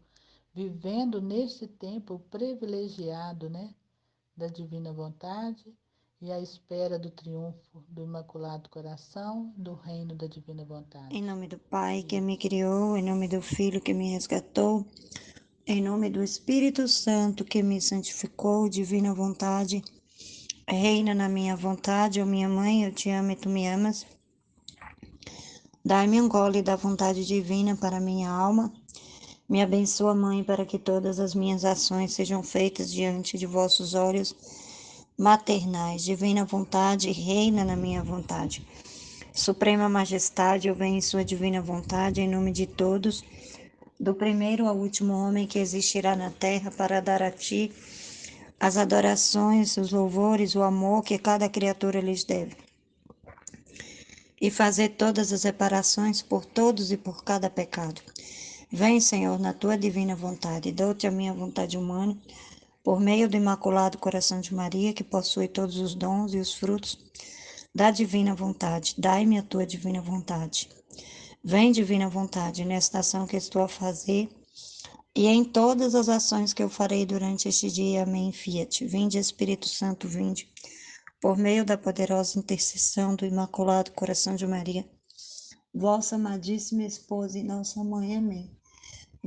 vivendo nesse tempo privilegiado, né? Da divina vontade e à espera do triunfo do Imaculado Coração, do reino da divina vontade. Em nome do Pai que me criou, em nome do Filho que me resgatou, em nome do Espírito Santo que me santificou, divina vontade, reina na minha vontade, ó minha mãe, eu te amo e tu me amas. Dai-me um gole da vontade divina para minha alma. Me abençoa, Mãe, para que todas as minhas ações sejam feitas diante de vossos olhos maternais. Divina vontade, reina na minha vontade. Suprema Majestade, eu venho em sua divina vontade, em nome de todos, do primeiro ao último homem que existirá na terra, para dar a ti as adorações, os louvores, o amor que cada criatura lhes deve, e fazer todas as reparações por todos e por cada pecado. Vem, Senhor, na tua divina vontade, dou-te a minha vontade humana, por meio do Imaculado Coração de Maria, que possui todos os dons e os frutos da divina vontade. Dai-me a tua divina vontade. Vem, divina vontade, nesta ação que estou a fazer, e em todas as ações que eu farei durante este dia. Amém. Fiat. Vinde, Espírito Santo, vinde, por meio da poderosa intercessão do Imaculado Coração de Maria, vossa amadíssima esposa e nossa mãe. Amém.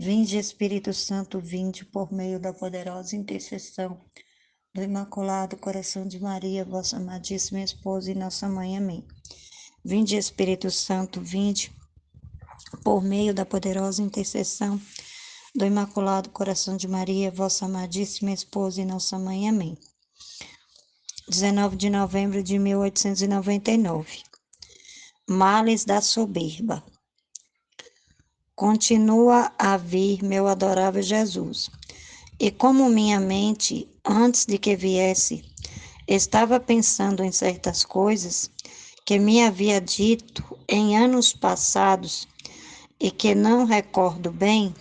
Vinde, Espírito Santo, vinde por meio da poderosa intercessão do Imaculado Coração de Maria, vossa amadíssima esposa e nossa mãe. Amém. Vinde, Espírito Santo, vinde por meio da poderosa intercessão do Imaculado Coração de Maria, vossa amadíssima esposa e nossa mãe. Amém. 19 de novembro de 1899. Males da soberba. Continua a vir, meu adorável Jesus, e como minha mente, antes de que viesse, estava pensando em certas coisas que me havia dito em anos passados e que não recordo bem,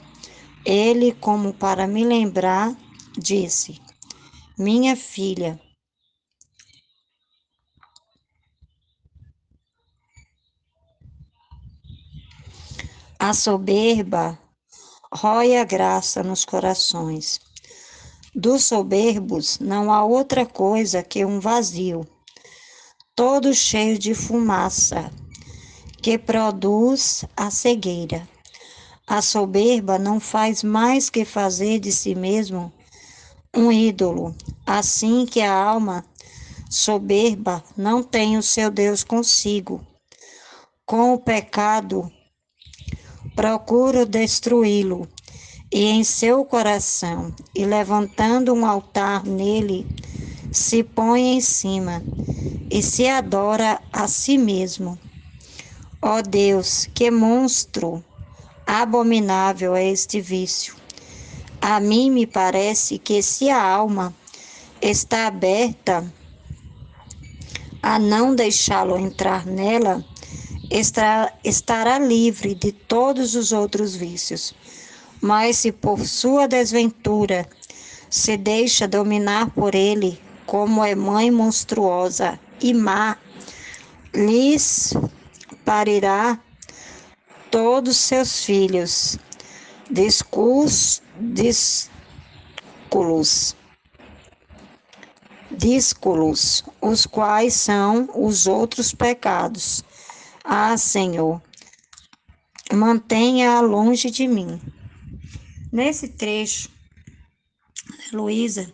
ele, como para me lembrar, disse: Minha filha, a soberba rói a graça nos corações. Dos soberbos não há outra coisa que um vazio, todo cheio de fumaça, que produz a cegueira. A soberba não faz mais que fazer de si mesmo um ídolo, assim que a alma soberba não tem o seu Deus consigo. Com o pecado, procura destruí-lo, e em seu coração, e levantando um altar nele, se põe em cima e se adora a si mesmo. Ó Deus, que monstro abominável é este vício! A mim me parece que se a alma está aberta a não deixá-lo entrar nela, estará livre de todos os outros vícios. Mas se por sua desventura se deixa dominar por ele, como é mãe monstruosa e má, lhes parirá todos seus filhos, díscolos, os quais são os outros pecados. Ah, Senhor, mantenha-a longe de mim. Nesse trecho, Luísa,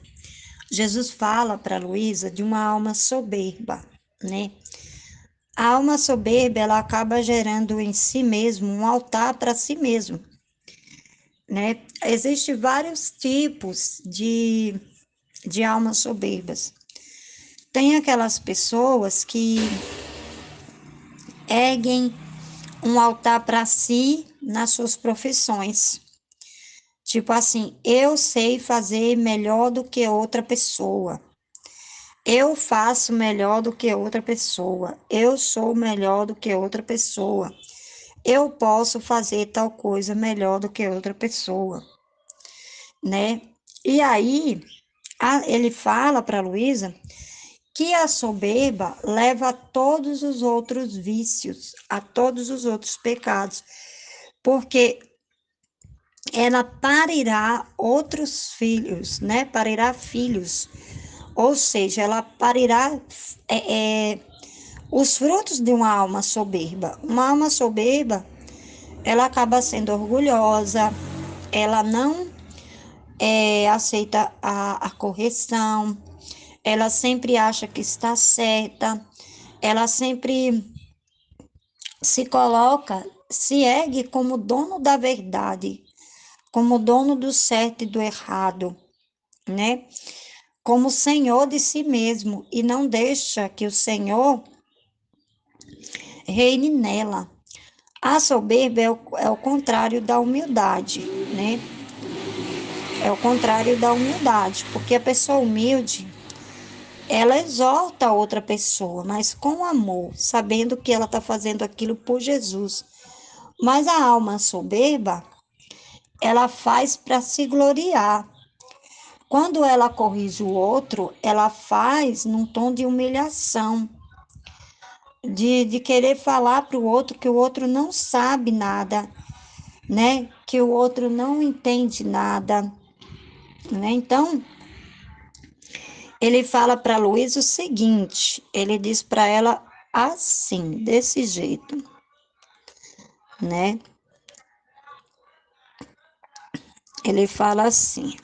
Jesus fala para Luísa de uma alma soberba, né? A alma soberba, ela acaba gerando em si mesmo um altar para si mesmo, né? Existem vários tipos de almas soberbas. Tem aquelas pessoas que erguem um altar para si nas suas profissões. Tipo assim, eu sei fazer melhor do que outra pessoa. Eu faço melhor do que outra pessoa. Eu sou melhor do que outra pessoa. Eu posso fazer tal coisa melhor do que outra pessoa, né? E aí, ele fala para Luísa que a soberba leva a todos os outros vícios, a todos os outros pecados, porque ela parirá outros filhos, né? Parirá filhos, ou seja, ela parirá os frutos de uma alma soberba. Uma alma soberba, ela acaba sendo orgulhosa, ela não aceita a correção, ela sempre acha que está certa, ela sempre se coloca, se ergue como dono da verdade, como dono do certo e do errado, né? Como senhor de si mesmo, e não deixa que o Senhor reine nela. A soberba é o contrário da humildade, né? É o contrário da humildade, porque a pessoa humilde, ela exalta a outra pessoa, mas com amor, sabendo que ela está fazendo aquilo por Jesus. Mas a alma soberba, ela faz para se gloriar. Quando ela corrige o outro, ela faz num tom de humilhação, de querer falar para o outro que o outro não sabe nada, né? Que o outro não entende nada, né? Então, ele fala para Luísa o seguinte, ele diz para ela assim, desse jeito, né? ele fala assim: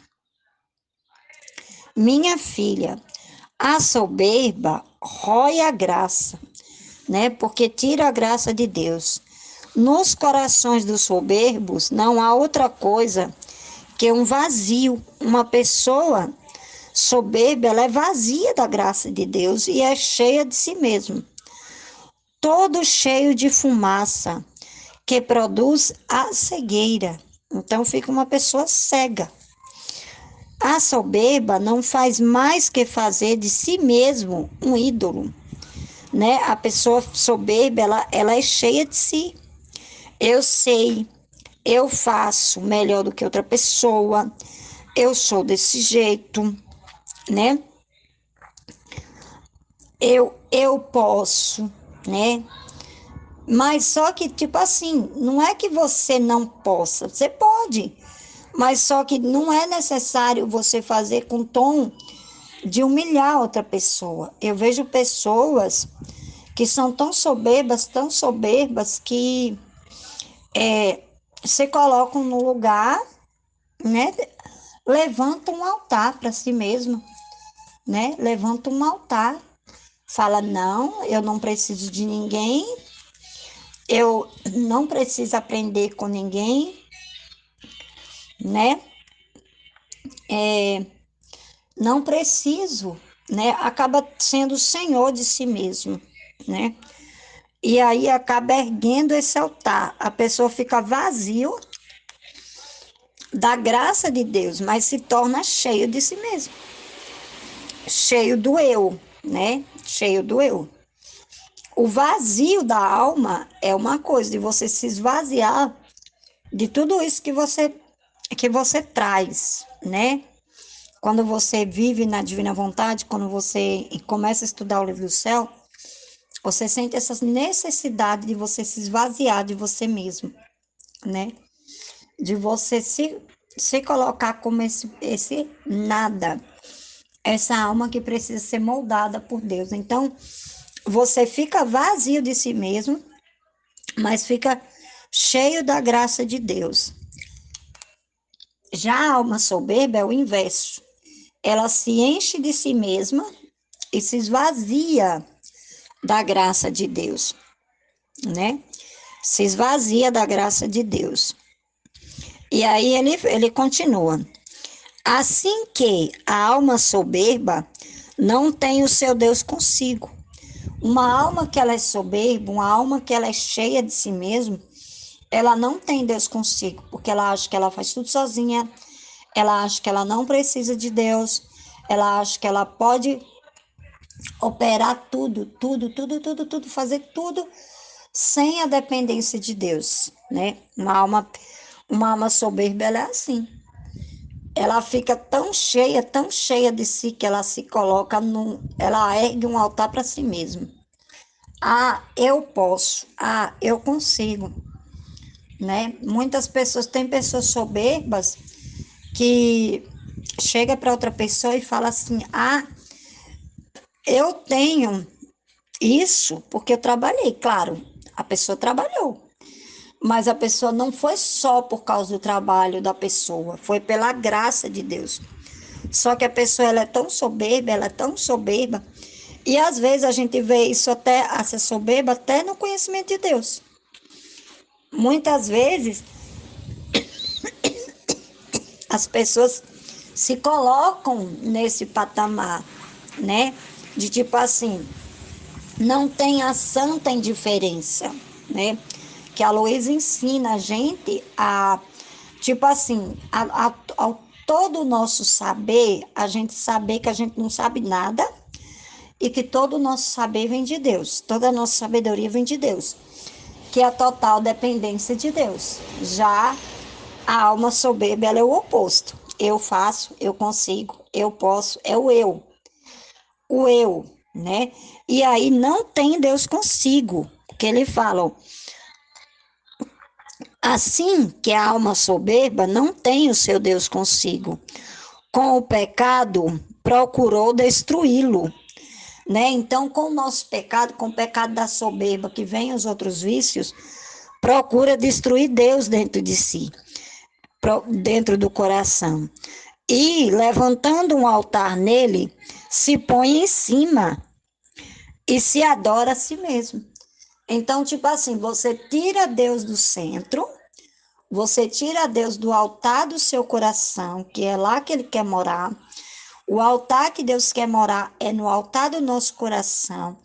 minha filha, a soberba rói a graça, né? Porque tira a graça de Deus. Nos corações dos soberbos não há outra coisa que um vazio. Uma pessoa soberba, ela é vazia da graça de Deus e é cheia de si mesmo. Todo cheio de fumaça, que produz a cegueira. Então fica uma pessoa cega. A soberba não faz mais que fazer de si mesmo um ídolo, né? A pessoa soberba, ela é cheia de si. Eu sei, eu faço melhor do que outra pessoa, eu sou desse jeito, né? Eu posso, né? Mas só que, tipo assim, não é que você não possa, você pode, mas só que não é necessário você fazer com tom de humilhar outra pessoa. Eu vejo pessoas que são tão soberbas que se colocam no lugar, né? Levantam um altar para si mesmo, né? Levantam um altar, fala, não, eu não preciso de ninguém, eu não preciso aprender com ninguém, né? Não preciso, né? Acaba sendo o senhor de si mesmo, né? E aí acaba erguendo esse altar. A pessoa fica vazio da graça de Deus, mas se torna cheio de si mesmo. Cheio do eu, né? Cheio do eu. O vazio da alma é uma coisa, de você se esvaziar de tudo isso que você traz, né? Quando você vive na divina vontade, quando você começa a estudar o livro do céu, você sente essa necessidade de você se esvaziar de você mesmo, né? De você se colocar como esse nada, essa alma que precisa ser moldada por Deus. Então, você fica vazio de si mesmo, mas fica cheio da graça de Deus. Já a alma soberba é o inverso. Ela se enche de si mesma e se esvazia da graça de Deus, né? Se esvazia da graça de Deus. E aí ele continua. Assim que a alma soberba não tem o seu Deus consigo. Uma alma que ela é soberba, uma alma que ela é cheia de si mesma, ela não tem Deus consigo, porque ela acha que ela faz tudo sozinha, ela acha que ela não precisa de Deus, ela acha que ela pode operar tudo, fazer tudo sem a dependência de Deus, né? Uma alma soberba, ela é assim. Ela fica tão cheia de si, que ela se coloca ela ergue um altar para si mesma. Ah, eu posso. Ah, eu consigo, né? Tem pessoas soberbas que chega para outra pessoa e fala assim: "Ah, eu tenho isso porque eu trabalhei". Claro, a pessoa trabalhou, mas a pessoa não foi só por causa do trabalho da pessoa, foi pela graça de Deus. Só que a pessoa ela é tão soberba, e às vezes a gente vê isso até, a ser soberba, até no conhecimento de Deus. Muitas vezes as pessoas se colocam nesse patamar, né? De tipo assim, não tem a santa indiferença, né? Que a Luísa ensina a gente a, tipo assim, ao todo o nosso saber, a gente saber que a gente não sabe nada e que todo o nosso saber vem de Deus, toda a nossa sabedoria vem de Deus, que é a total dependência de Deus. Já a alma soberba, ela é o oposto. Eu faço, eu consigo, eu posso, é o eu, né? E aí não tem Deus consigo, porque ele fala, assim que a alma soberba não tem o seu Deus consigo. Com o pecado, procurou destruí-lo, né? Então, com o nosso pecado, com o pecado da soberba, que vem os outros vícios, procura destruir Deus dentro de si. dentro do coração. E, levantando um altar nele, se põe em cima e se adora a si mesmo. Então, tipo assim, você tira Deus do centro, você tira Deus do altar do seu coração, que é lá que ele quer morar. O altar que Deus quer morar é no altar do nosso coração,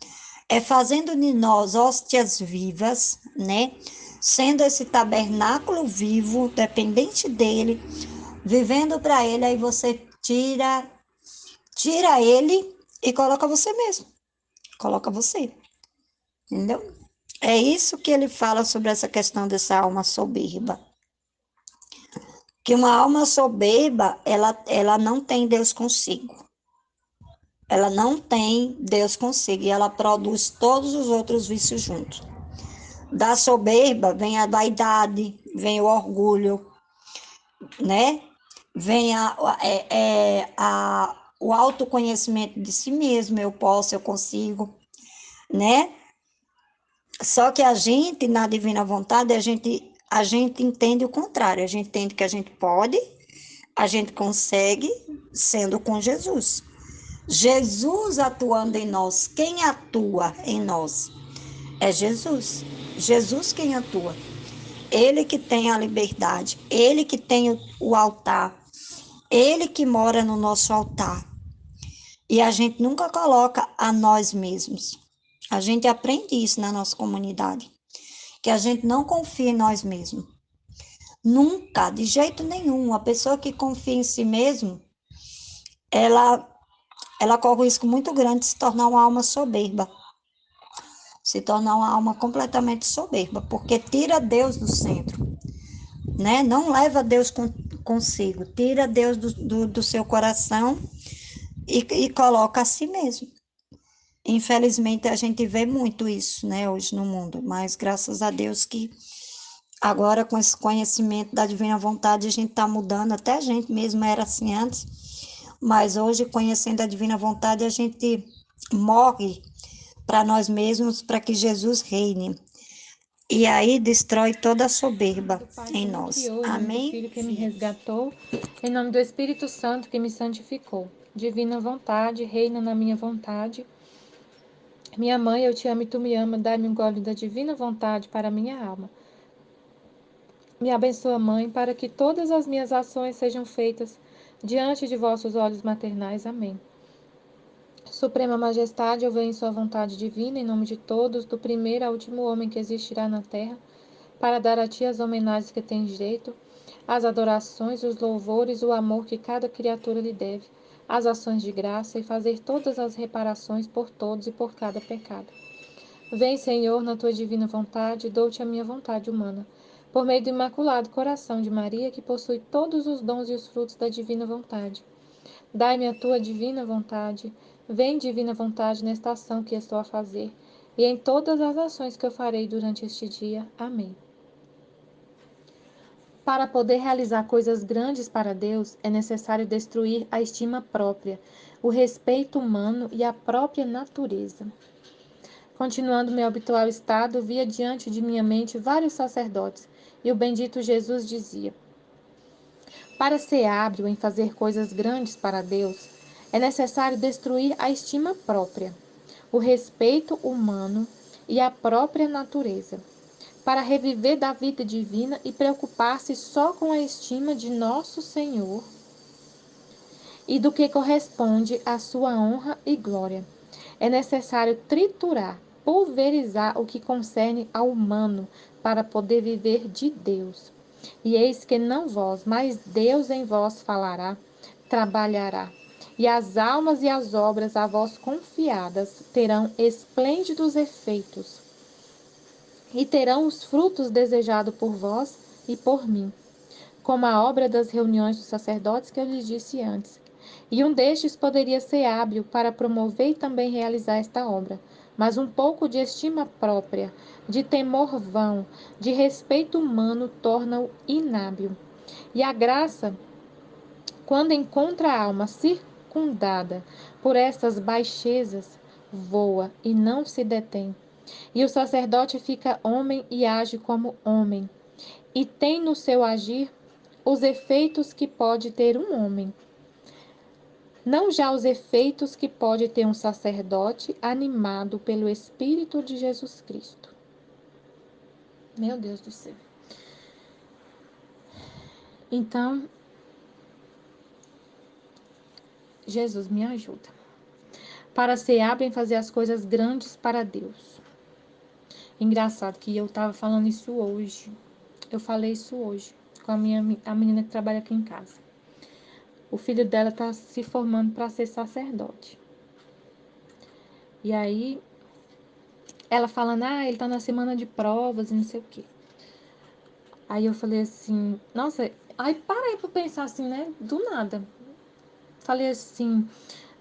é fazendo de nós hóstias vivas, né? Sendo esse tabernáculo vivo, dependente dele, vivendo para ele, aí você tira ele e coloca você mesmo. Coloca você. Entendeu? É isso que ele fala sobre essa questão dessa alma soberba. Que uma alma soberba, ela não tem Deus consigo. Ela não tem Deus consigo e ela produz todos os outros vícios juntos. Da soberba vem a vaidade, vem o orgulho, né? Vem o autoconhecimento de si mesmo, eu posso, eu consigo, né? Só que a gente, na divina vontade, a gente entende o contrário. A gente entende que a gente pode, a gente consegue, sendo com Jesus. Jesus atuando em nós. Quem atua em nós? É Jesus. Jesus quem atua. Ele que tem a liberdade, ele que tem o altar, ele que mora no nosso altar. E a gente nunca coloca a nós mesmos. A gente aprende isso na nossa comunidade, que a gente não confia em nós mesmos. Nunca, de jeito nenhum. A pessoa que confia em si mesmo, ela, ela corre um risco muito grande de se tornar uma alma soberba. Se tornar uma alma completamente soberba, porque tira Deus do centro, né? Não leva Deus consigo, tira Deus do seu coração e coloca a si mesmo. Infelizmente, a gente vê muito isso, né, hoje no mundo, mas graças a Deus que agora, com esse conhecimento da divina vontade, a gente está mudando, até a gente mesmo era assim antes, mas hoje, conhecendo a divina vontade, a gente morre para nós mesmos, para que Jesus reine. E aí destrói toda a soberba Do Pai em que me nós. criou, em nome do Amém? Filho que me resgatou, em nome do Espírito Santo que me santificou. Divina vontade, reina na minha vontade. Minha mãe, eu te amo e tu me ama, dai-me um gole da divina vontade para a minha alma. Me abençoa, Mãe, para que todas as minhas ações sejam feitas diante de vossos olhos maternais. Amém. Suprema Majestade, eu venho em sua vontade divina, em nome de todos, do primeiro ao último homem que existirá na terra, para dar a ti as homenagens que tens direito, as adorações, os louvores, o amor que cada criatura lhe deve, as ações de graça e fazer todas as reparações por todos e por cada pecado. Vem, Senhor, na tua divina vontade, dou-te a minha vontade humana, por meio do imaculado coração de Maria, que possui todos os dons e os frutos da divina vontade. Dai-me a tua divina vontade. Vem, divina vontade, nesta ação que estou a fazer, e em todas as ações que eu farei durante este dia. Amém. Para poder realizar coisas grandes para Deus, é necessário destruir a estima própria, o respeito humano e a própria natureza. Continuando meu habitual estado, via diante de minha mente vários sacerdotes, e o bendito Jesus dizia: para ser hábil em fazer coisas grandes para Deus, é necessário destruir a estima própria, o respeito humano e a própria natureza, para reviver da vida divina e preocupar-se só com a estima de nosso Senhor e do que corresponde à sua honra e glória. É necessário triturar, pulverizar o que concerne ao humano para poder viver de Deus. E eis que não vós, mas Deus em vós falará, trabalhará. E as almas e as obras a vós confiadas terão esplêndidos efeitos e terão os frutos desejados por vós e por mim, como a obra das reuniões dos sacerdotes que eu lhes disse antes. E um destes poderia ser hábil para promover e também realizar esta obra, mas um pouco de estima própria, de temor vão, de respeito humano torna-o inábil. E a graça, quando encontra a alma circundada por estas baixezas, voa e não se detém. E o sacerdote fica homem e age como homem, e tem no seu agir os efeitos que pode ter um homem, não já os efeitos que pode ter um sacerdote animado pelo Espírito de Jesus Cristo. Meu Deus do céu. Então, Jesus me ajuda. Para ser hábil em fazer as coisas grandes para Deus. Engraçado que eu estava falando isso hoje. Eu falei isso hoje com a menina que trabalha aqui em casa. O filho dela está se formando para ser sacerdote. E aí, ela falando, ele tá na semana de provas e não sei o quê. Aí eu falei assim, nossa, aí parei pra pensar assim, né, do nada. Falei assim,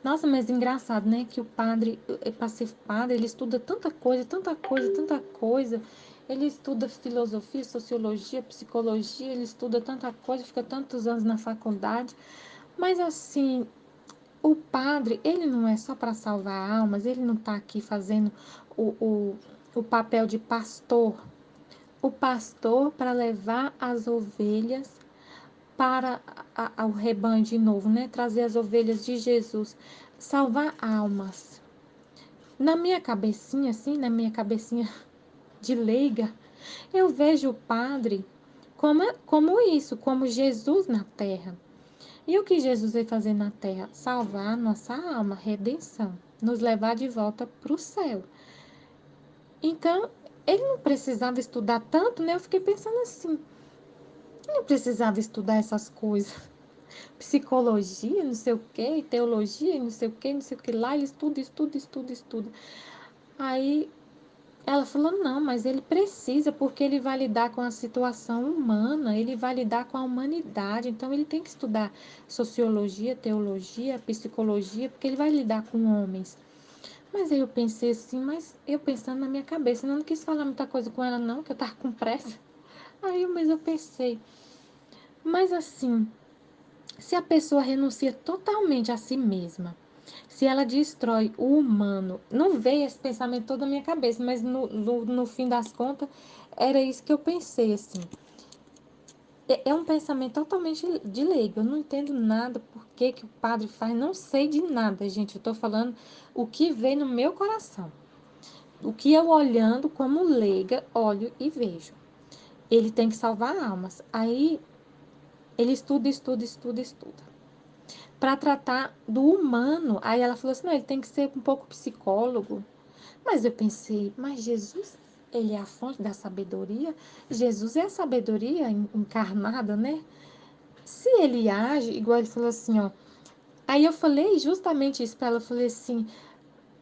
nossa, mas engraçado, né, que o padre, para ser padre, ele estuda tanta coisa, tanta coisa, tanta coisa. Ele estuda filosofia, sociologia, psicologia, ele estuda tanta coisa, fica tantos anos na faculdade. Mas assim, o padre, ele não é só para salvar almas, ele não está aqui fazendo o papel de pastor. O pastor para levar as ovelhas para o rebanho de novo, né? Trazer as ovelhas de Jesus, salvar almas. Na minha cabecinha, assim, na minha cabecinha de leiga, eu vejo o padre como isso, como Jesus na terra. E o que Jesus veio fazer na terra? Salvar nossa alma, redenção, nos levar de volta para o céu. Então, ele não precisava estudar tanto, né? Eu fiquei pensando assim, ele não precisava estudar essas coisas. Psicologia, não sei o que, teologia, não sei o que, não sei o que lá, ele estuda, estuda, estuda, estuda. Aí ela falou, não, mas ele precisa, porque ele vai lidar com a situação humana, ele vai lidar com a humanidade, então ele tem que estudar sociologia, teologia, psicologia, porque ele vai lidar com homens. Mas aí eu pensei assim, mas eu pensando na minha cabeça, eu não quis falar muita coisa com ela não, que eu tava com pressa. Mas eu pensei, mas assim, se a pessoa renuncia totalmente a si mesma, se ela destrói o humano, não veio esse pensamento todo na minha cabeça, mas no fim das contas, era isso que eu pensei, assim. É um pensamento totalmente de leigo, eu não entendo nada, por que o padre faz, não sei de nada, gente, eu tô falando o que veio no meu coração. O que eu olhando como leiga, olho e vejo. Ele tem que salvar almas. Aí, ele estuda, estuda, estuda, estuda. Para tratar do humano. Aí ela falou assim, não, ele tem que ser um pouco psicólogo. Mas eu pensei, mas Jesus, ele é a fonte da sabedoria? Jesus é a sabedoria encarnada, né? Se ele age, igual ele falou assim, ó. Aí eu falei justamente isso para ela, eu falei assim,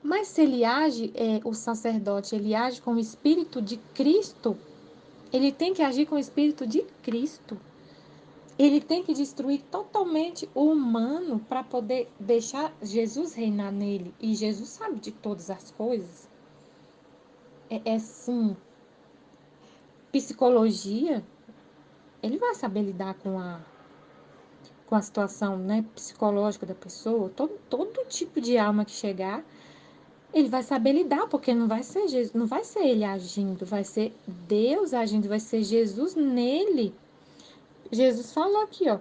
mas se ele age, o sacerdote, ele age com o Espírito de Cristo, ele tem que agir com o Espírito de Cristo. Ele tem que destruir totalmente o humano para poder deixar Jesus reinar nele. E Jesus sabe de todas as coisas. Sim, psicologia, ele vai saber lidar com a situação, né, psicológica da pessoa. Todo tipo de alma que chegar, ele vai saber lidar, porque não vai ser Jesus, não vai ser ele agindo, vai ser Deus agindo, vai ser Jesus nele. Jesus falou aqui, ó.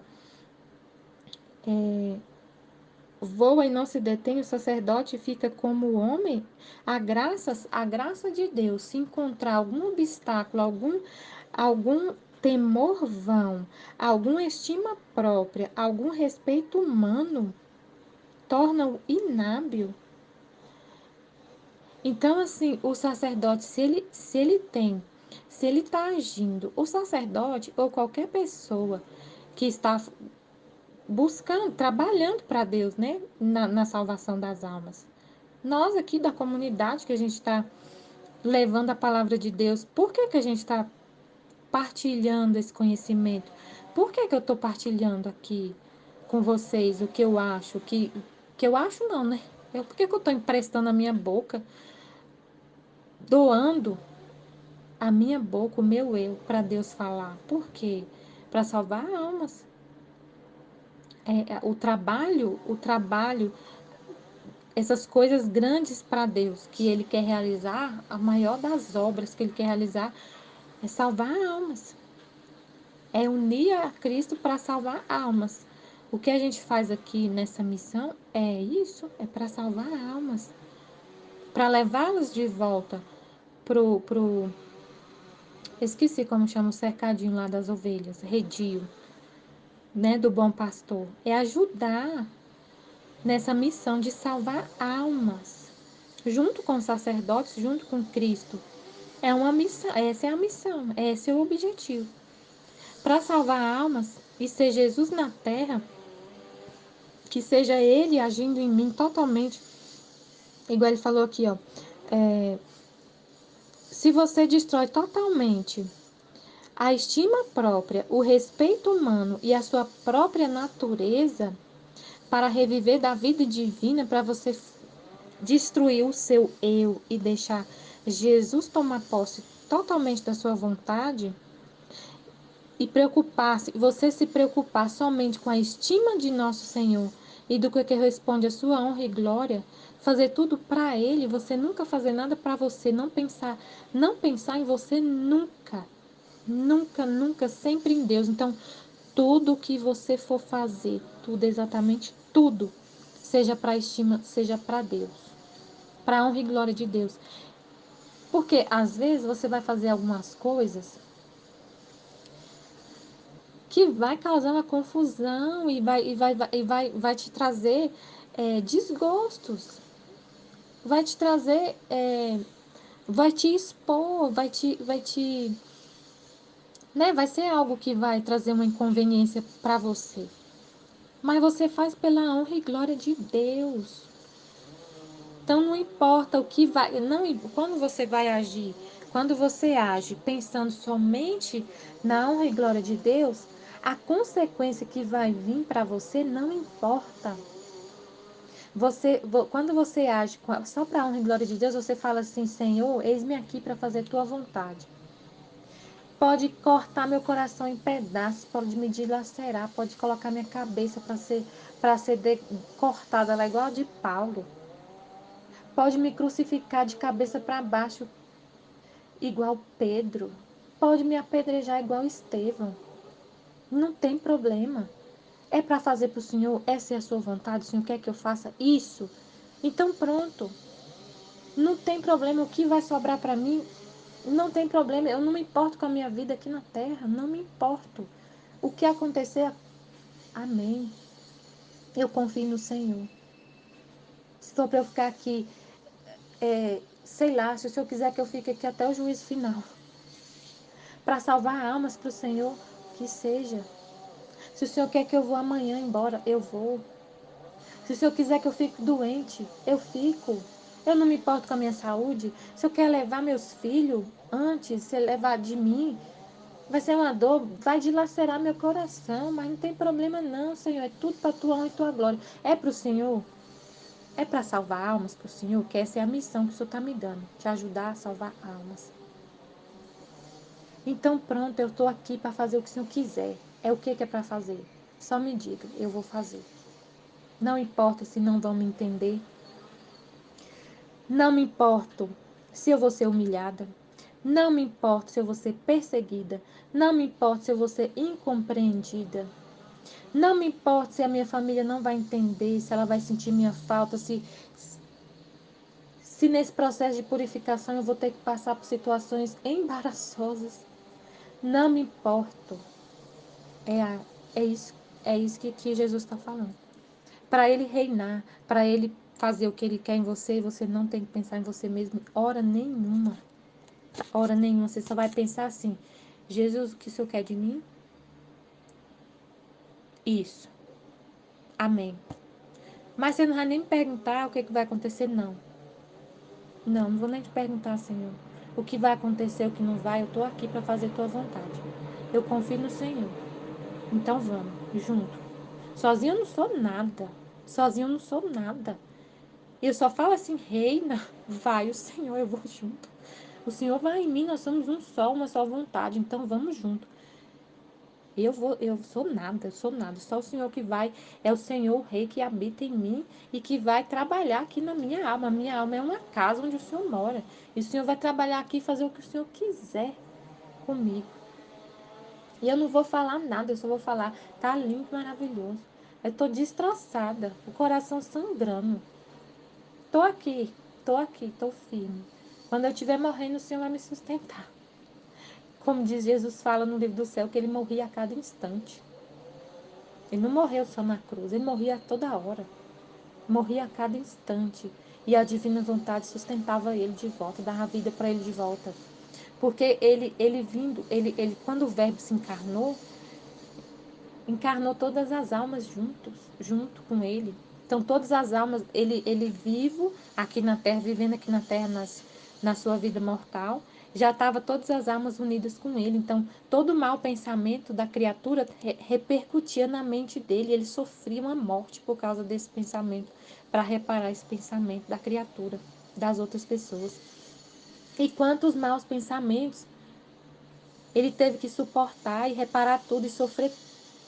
Voa e não se detém, o sacerdote fica como o homem. A graça de Deus, se encontrar algum obstáculo, algum temor vão, alguma estima própria, algum respeito humano, torna-o inábil. Então, assim, o sacerdote, se ele está agindo, o sacerdote ou qualquer pessoa que está buscando, trabalhando para Deus, né, na salvação das almas. Nós aqui da comunidade que a gente está levando a palavra de Deus, por que a gente está partilhando esse conhecimento? Por que eu estou partilhando aqui com vocês o que eu acho? Que eu acho não, né? Por que eu estou emprestando a minha boca, doando a minha boca, o meu eu, para Deus falar? Por quê? Para salvar almas. O trabalho, essas coisas grandes para Deus que Ele quer realizar, a maior das obras que Ele quer realizar é salvar almas. é unir a Cristo para salvar almas. O que a gente faz aqui nessa missão é isso, é para salvar almas, para levá-las de volta pro esqueci como chama o cercadinho lá das ovelhas, redil, né, do bom pastor. É ajudar nessa missão de salvar almas, junto com os sacerdotes, junto com Cristo. É uma missão, essa é a missão, esse é o objetivo. Para salvar almas e ser Jesus na terra, que seja Ele agindo em mim totalmente, igual ele falou aqui, ó. Se você destrói totalmente a estima própria, o respeito humano e a sua própria natureza para reviver da vida divina, para você destruir o seu eu e deixar Jesus tomar posse totalmente da sua vontade e você se preocupar somente com a estima de nosso Senhor e do que responde a sua honra e glória, fazer tudo para Ele, você nunca fazer nada para você, não pensar em você nunca, nunca, nunca, sempre em Deus. Então, tudo que você for fazer, tudo, exatamente tudo, seja para estima, seja para Deus, para a honra e glória de Deus. Porque às vezes você vai fazer algumas coisas que vai causar uma confusão e vai te trazer desgostos, vai te trazer, vai te expor, né? Vai ser algo que vai trazer uma inconveniência para você. Mas você faz pela honra e glória de Deus. Então não importa o que vai, não, quando você vai agir, quando você age pensando somente na honra e glória de Deus, a consequência que vai vir para você não importa. Quando você age só para a honra e glória de Deus, você fala assim: Senhor, eis-me aqui para fazer tua vontade. Pode cortar meu coração em pedaços, pode me dilacerar, pode colocar minha cabeça para ser cortada lá igual a de Paulo. Pode me crucificar de cabeça para baixo, igual Pedro. Pode me apedrejar igual Estevão. Não tem problema. É para fazer para o Senhor? Essa é a sua vontade? O Senhor quer que eu faça isso? Então pronto. Não tem problema. O que vai sobrar para mim? Não tem problema. Eu não me importo com a minha vida aqui na terra. Não me importo. O que acontecer, amém. Eu confio no Senhor. Se for para eu ficar aqui, sei lá, se o Senhor quiser que eu fique aqui até o juízo final, para salvar almas para o Senhor, que seja. Se o Senhor quer que eu vou amanhã embora, eu vou. Se o Senhor quiser que eu fique doente, eu fico. Eu não me importo com a minha saúde. Se eu quer levar meus filhos antes, se levar de mim, vai ser uma dor, vai dilacerar meu coração, mas não tem problema não, Senhor. É tudo para tua honra e tua glória. É para o Senhor, é para salvar almas para o Senhor, que essa é a missão que o Senhor está me dando, te ajudar a salvar almas. Então pronto, eu estou aqui para fazer o que o Senhor quiser. É o que é para fazer? Só me diga, eu vou fazer. Não importa se não vão me entender. Não me importo se eu vou ser humilhada. Não me importo se eu vou ser perseguida. Não me importo se eu vou ser incompreendida. Não me importo se a minha família não vai entender, se ela vai sentir minha falta, se nesse processo de purificação eu vou ter que passar por situações embaraçosas. Não me importo. É isso que Jesus está falando. Para Ele reinar, para Ele fazer o que Ele quer em você, você não tem que pensar em você mesmo hora nenhuma. Hora nenhuma. Você só vai pensar assim: Jesus, o que o Senhor quer de mim? Isso. Amém. Mas você não vai nem me perguntar o que vai acontecer, não. Não vou nem te perguntar, Senhor. O que vai acontecer, o que não vai, eu estou aqui para fazer tua vontade. Eu confio no Senhor. Então vamos, junto. Sozinho eu não sou nada. Sozinho eu não sou nada. Eu só falo assim: reina, vai o Senhor, eu vou junto. O Senhor vai em mim, nós somos um só, uma só vontade, então vamos junto. Eu sou nada, só o Senhor que vai, é o Senhor, o Rei que habita em mim e que vai trabalhar aqui na minha alma. A minha alma é uma casa onde o Senhor mora. E o Senhor vai trabalhar aqui e fazer o que o Senhor quiser comigo. E eu não vou falar nada, eu só vou falar, tá limpo, maravilhoso. Eu tô destroçada, o coração sangrando. Tô aqui, tô firme. Quando eu estiver morrendo, o Senhor vai me sustentar. Como diz Jesus fala no livro do céu, que ele morria a cada instante. Ele não morreu só na cruz, ele morria a toda hora. Morria a cada instante. E a divina vontade sustentava ele de volta, dava vida para ele de volta. Porque ele quando o verbo se encarnou todas as almas junto com ele. Então, todas as almas, ele vivo aqui na terra, vivendo aqui na terra na sua vida mortal, já estava todas as almas unidas com ele. Então, todo mau pensamento da criatura repercutia na mente dele. Ele sofria uma morte por causa desse pensamento, para reparar esse pensamento da criatura, das outras pessoas. E quantos maus pensamentos ele teve que suportar e reparar tudo e sofrer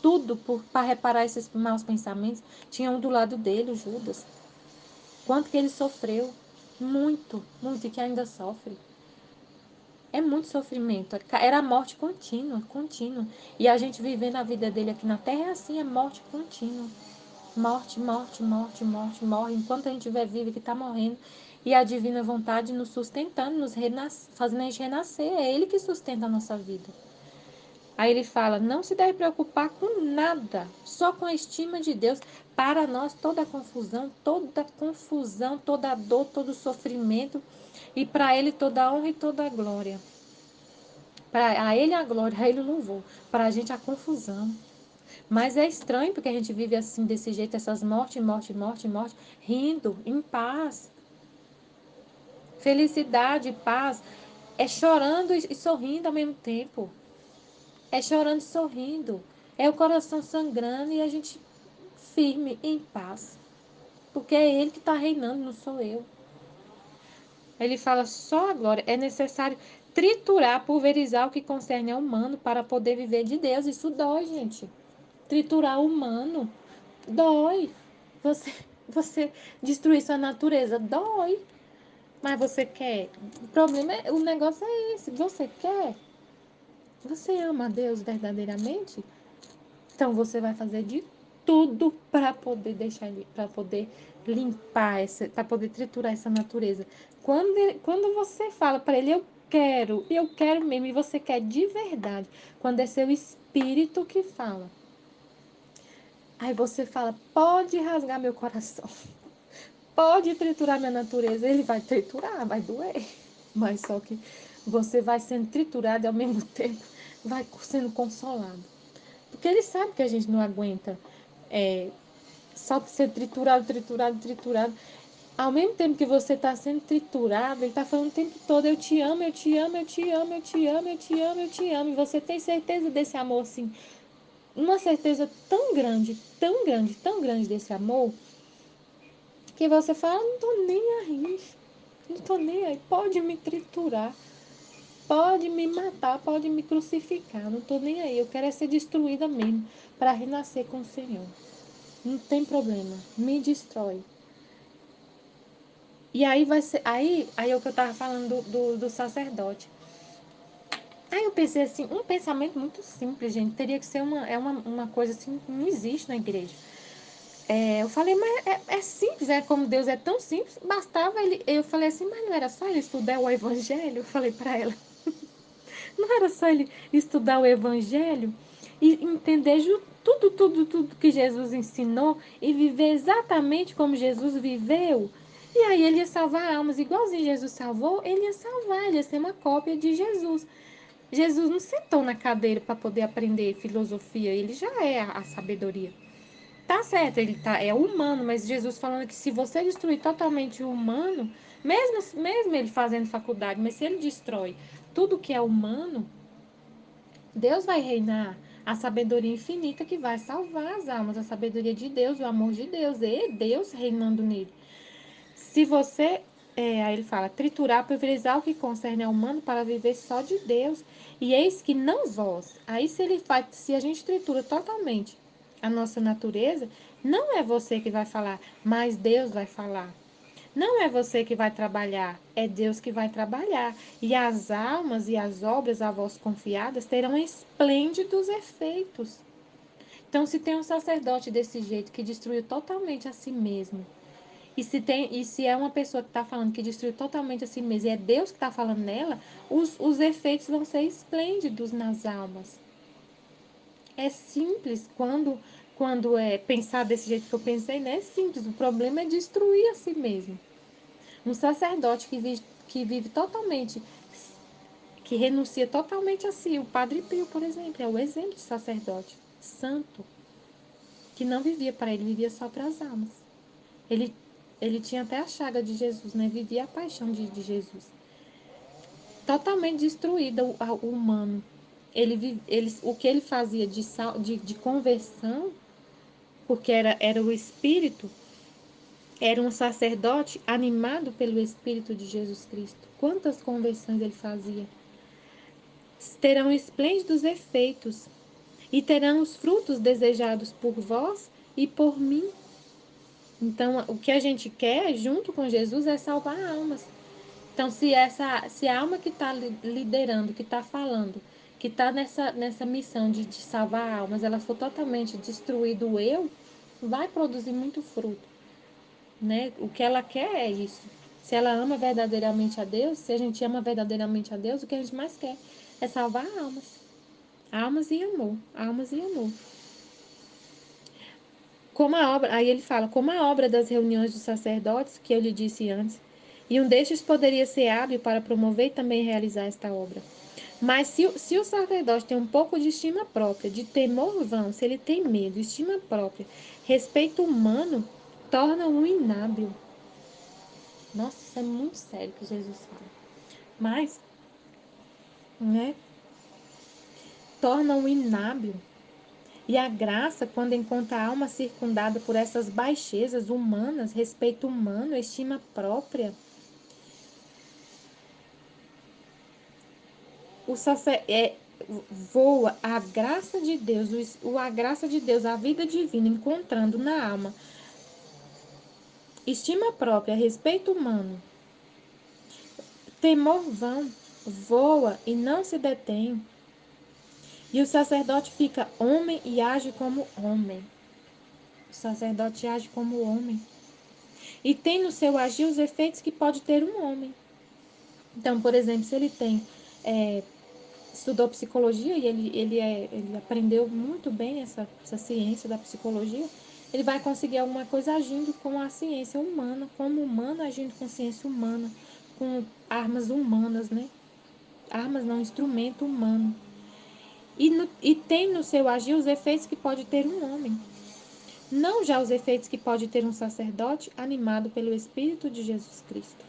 tudo para reparar esses maus pensamentos. Tinha um do lado dele, o Judas. Quanto que ele sofreu? Muito, muito, e que ainda sofre. É muito sofrimento. Era a morte contínua, contínua. E a gente vivendo a vida dele aqui na Terra é assim, é morte contínua. Morte, morte, morte, morte, morre. Enquanto a gente estiver vivo, que está morrendo. E a divina vontade nos sustentando, fazendo a gente renascer. É Ele que sustenta a nossa vida. Aí ele fala, não se deve preocupar com nada, só com a estima de Deus. Para nós, toda confusão, toda dor, todo sofrimento. E para ele, toda a honra e toda a glória. Para a ele a glória, a ele o louvor. Para a gente a confusão. Mas é estranho porque a gente vive assim, desse jeito, essas mortes, morte, morte, morte, rindo, em paz. Felicidade, paz. É chorando e sorrindo ao mesmo tempo. É chorando e sorrindo. É o coração sangrando e a gente firme, em paz. Porque é Ele que está reinando, não sou eu. Ele fala só agora, é necessário triturar, pulverizar o que concerne ao humano para poder viver de Deus. Isso dói, gente. Triturar o humano dói. Você destruir sua natureza dói. Mas você quer. O problema o negócio é esse. Você quer? Você ama a Deus verdadeiramente? Então você vai fazer de tudo para poder deixar ele, para poder limpar essa, para poder triturar essa natureza. Quando você fala para ele, eu quero mesmo, e você quer de verdade, quando é seu espírito que fala. Aí você fala, pode rasgar meu coração, pode triturar minha natureza. Ele vai triturar, vai doer, mas só que você vai sendo triturado e ao mesmo tempo vai sendo consolado. Porque ele sabe que a gente não aguenta só ser triturado, triturado, triturado. Ao mesmo tempo que você está sendo triturado, ele está falando o tempo todo, eu te amo, eu te amo, eu te amo, eu te amo, eu te amo, eu te amo. E você tem certeza desse amor, assim, uma certeza tão grande, tão grande, tão grande desse amor, que você fala, não tô nem aí, não tô nem aí, pode me triturar, pode me matar, pode me crucificar, não tô nem aí, eu quero é ser destruída mesmo, para renascer com o Senhor. Não tem problema, me destrói. E aí vai ser. Aí é o que eu tava falando do sacerdote. Aí eu pensei assim, um pensamento muito simples, gente. Teria que ser uma coisa assim que não existe na igreja. Eu falei, mas é simples, como Deus é tão simples, bastava ele. Eu falei assim, mas não era só ele estudar o evangelho? Eu falei para ela. Não era só ele estudar o evangelho e entender tudo que Jesus ensinou e viver exatamente como Jesus viveu? E aí ele ia salvar almas, igualzinho Jesus salvou, ele ia salvar, ele ia ser uma cópia de Jesus. Jesus não sentou na cadeira para poder aprender filosofia, ele já é a sabedoria. Tá certo, é humano, mas Jesus falando que se você destruir totalmente o humano, mesmo ele fazendo faculdade, mas se ele destrói tudo que é humano, Deus vai reinar, a sabedoria infinita que vai salvar as almas, a sabedoria de Deus, o amor de Deus, é Deus reinando nele. Se você, aí ele fala, triturar, pulverizar o que concerne ao humano para viver só de Deus, e eis que não vós. Aí se a gente tritura totalmente a nossa natureza, não é você que vai falar, mas Deus vai falar. Não é você que vai trabalhar, é Deus que vai trabalhar. E as almas e as obras a vós confiadas terão esplêndidos efeitos. Então, se tem um sacerdote desse jeito que destruiu totalmente a si mesmo, e se é uma pessoa que está falando que destruiu totalmente a si mesma, e é Deus que está falando nela, os efeitos vão ser esplêndidos nas almas. É simples quando é pensar desse jeito que eu pensei, né? É simples. O problema é destruir a si mesmo. Um sacerdote que vive totalmente, que renuncia totalmente a si. O Padre Pio, por exemplo, é o exemplo de sacerdote santo, que não vivia para ele, vivia só para as almas. Ele, ele tinha até a chaga de Jesus, né? Vivia a paixão de Jesus. Totalmente destruído o humano. O que ele fazia de conversão, porque era o Espírito, era um sacerdote animado pelo Espírito de Jesus Cristo. Quantas conversões ele fazia? Terão esplêndidos efeitos e terão os frutos desejados por vós e por mim. Então, o que a gente quer junto com Jesus é salvar almas. Então, se a alma que está liderando, que está falando, que está nessa missão de salvar almas, ela for totalmente destruído o eu, vai produzir muito fruto, né? O que ela quer é isso. Se ela ama verdadeiramente a Deus, se a gente ama verdadeiramente a Deus, o que a gente mais quer é salvar almas. Almas e amor, almas e amor. Como a obra, aí ele fala, como a obra das reuniões dos sacerdotes, que eu lhe disse antes, e um destes poderia ser hábil para promover e também realizar esta obra. Mas se o sacerdote tem um pouco de estima própria, de temor vão, se ele tem medo, estima própria, respeito humano, torna-o inábil. Nossa, isso é muito sério que Jesus fala. Mas, né, torna-o inábil. E a graça, quando encontra a alma circundada por essas baixezas humanas, respeito humano, estima própria, o voa a graça de Deus, a graça de Deus, a vida divina, encontrando na alma estima própria, respeito humano, temor vão, voa e não se detém. E o sacerdote fica homem e age como homem. O sacerdote age como homem. E tem no seu agir os efeitos que pode ter um homem. Então, por exemplo, se ele estudou psicologia e ele aprendeu muito bem essa ciência da psicologia, ele vai conseguir alguma coisa agindo com a ciência humana, como humano agindo com ciência humana, com armas humanas, né? Armas não, instrumento humano. E tem no seu agir os efeitos que pode ter um homem. Não já os efeitos que pode ter um sacerdote animado pelo Espírito de Jesus Cristo.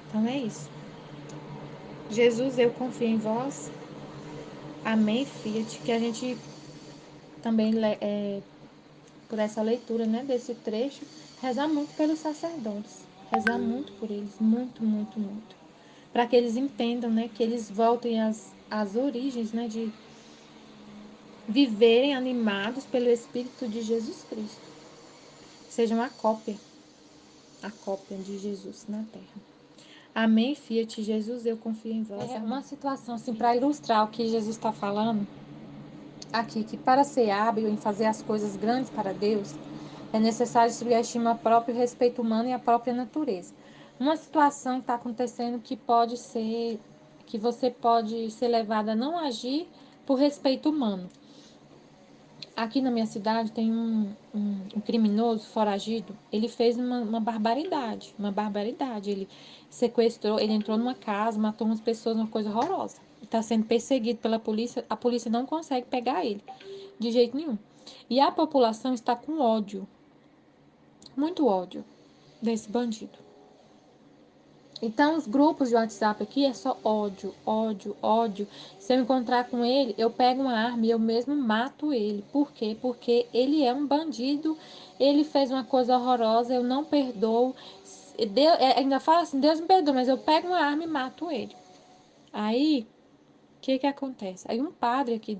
Então é isso. Jesus, eu confio em vós. Amém, Fiat. Que a gente também, por essa leitura, né, desse trecho, rezar muito pelos sacerdotes. Rezar muito por eles. Muito, muito, muito. Para que eles entendam, né, que eles voltem às origens, né, de viverem animados pelo Espírito de Jesus Cristo. Sejam a cópia de Jesus na terra. Amém, Fiat. Jesus, eu confio em vós. É uma situação assim para ilustrar o que Jesus está falando aqui, que para ser hábil em fazer as coisas grandes para Deus, é necessário destruir a estima própria, o respeito humano e a própria natureza. Uma situação que está acontecendo que você pode ser levada a não agir por respeito humano. Aqui na minha cidade tem um criminoso foragido. Ele fez uma barbaridade, uma barbaridade. Ele sequestrou, ele entrou numa casa, matou umas pessoas, uma coisa horrorosa. Está sendo perseguido pela polícia. A polícia não consegue pegar ele de jeito nenhum. E a população está com ódio, muito ódio desse bandido. Então, os grupos de WhatsApp aqui é só ódio, ódio, ódio. Se eu encontrar com ele, eu pego uma arma e eu mesmo mato ele. Por quê? Porque ele é um bandido, ele fez uma coisa horrorosa, eu não perdoo. Deus, ainda fala assim, Deus me perdoa, mas eu pego uma arma e mato ele. Aí, o que acontece? Aí um padre aqui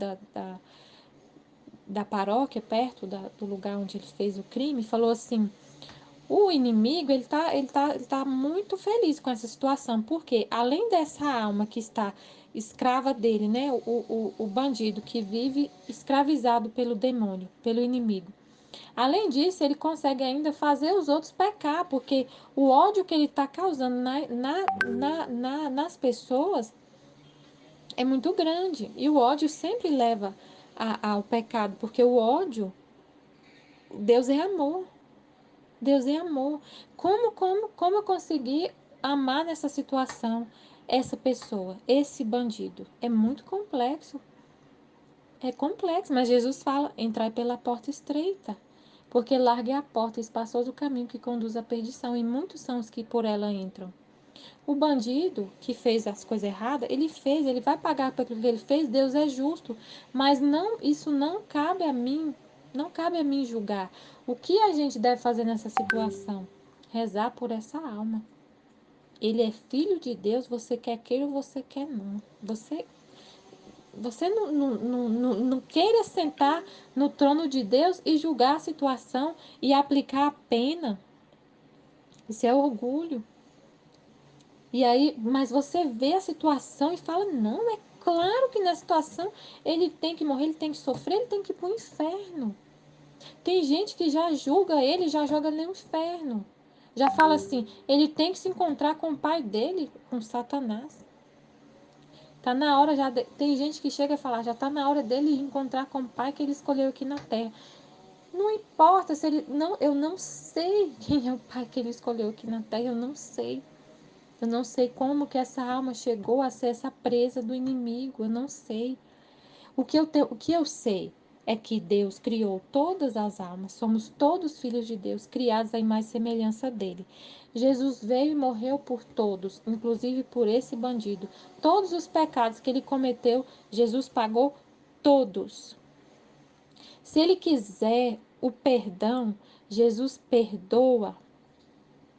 da paróquia, perto do lugar onde ele fez o crime, falou assim, O inimigo, ele tá muito feliz com essa situação, porque além dessa alma que está escrava dele, né? O bandido que vive escravizado pelo demônio, pelo inimigo. Além disso, ele consegue ainda fazer os outros pecar, porque o ódio que ele está causando nas pessoas é muito grande. E o ódio sempre leva ao pecado, porque o ódio, Deus é amor. Deus é amor. Como eu consegui amar nessa situação essa pessoa, esse bandido? É muito complexo. É complexo, mas Jesus fala: entrai pela porta estreita, porque larga é a porta, espaçoso o caminho que conduz à perdição, e muitos são os que por ela entram. O bandido que fez as coisas erradas, ele vai pagar pelo que ele fez, Deus é justo, mas não, isso não cabe a mim, não cabe a mim julgar. O que a gente deve fazer nessa situação? Rezar por essa alma. Ele é filho de Deus, você quer queira ou você quer não. Você não queira sentar no trono de Deus e julgar a situação e aplicar a pena. Isso é orgulho. E aí, mas você vê a situação e fala: não, é claro que na situação ele tem que morrer, ele tem que sofrer, ele tem que ir para o inferno. Tem gente que já julga ele, já joga ele no inferno. Já fala assim: ele tem que se encontrar com o pai dele, com Satanás. Tá na hora já. Tem gente que chega a falar: já tá na hora dele encontrar com o pai que ele escolheu aqui na terra. Não importa se ele. Não, eu não sei quem é o pai que ele escolheu aqui na terra, eu não sei. Eu não sei como que essa alma chegou a ser essa presa do inimigo. Eu não sei. O que eu sei é que Deus criou todas as almas. Somos todos filhos de Deus, criados à imagem e semelhança dele. Jesus veio e morreu por todos, inclusive por esse bandido. Todos os pecados que ele cometeu, Jesus pagou todos. Se ele quiser o perdão, Jesus perdoa,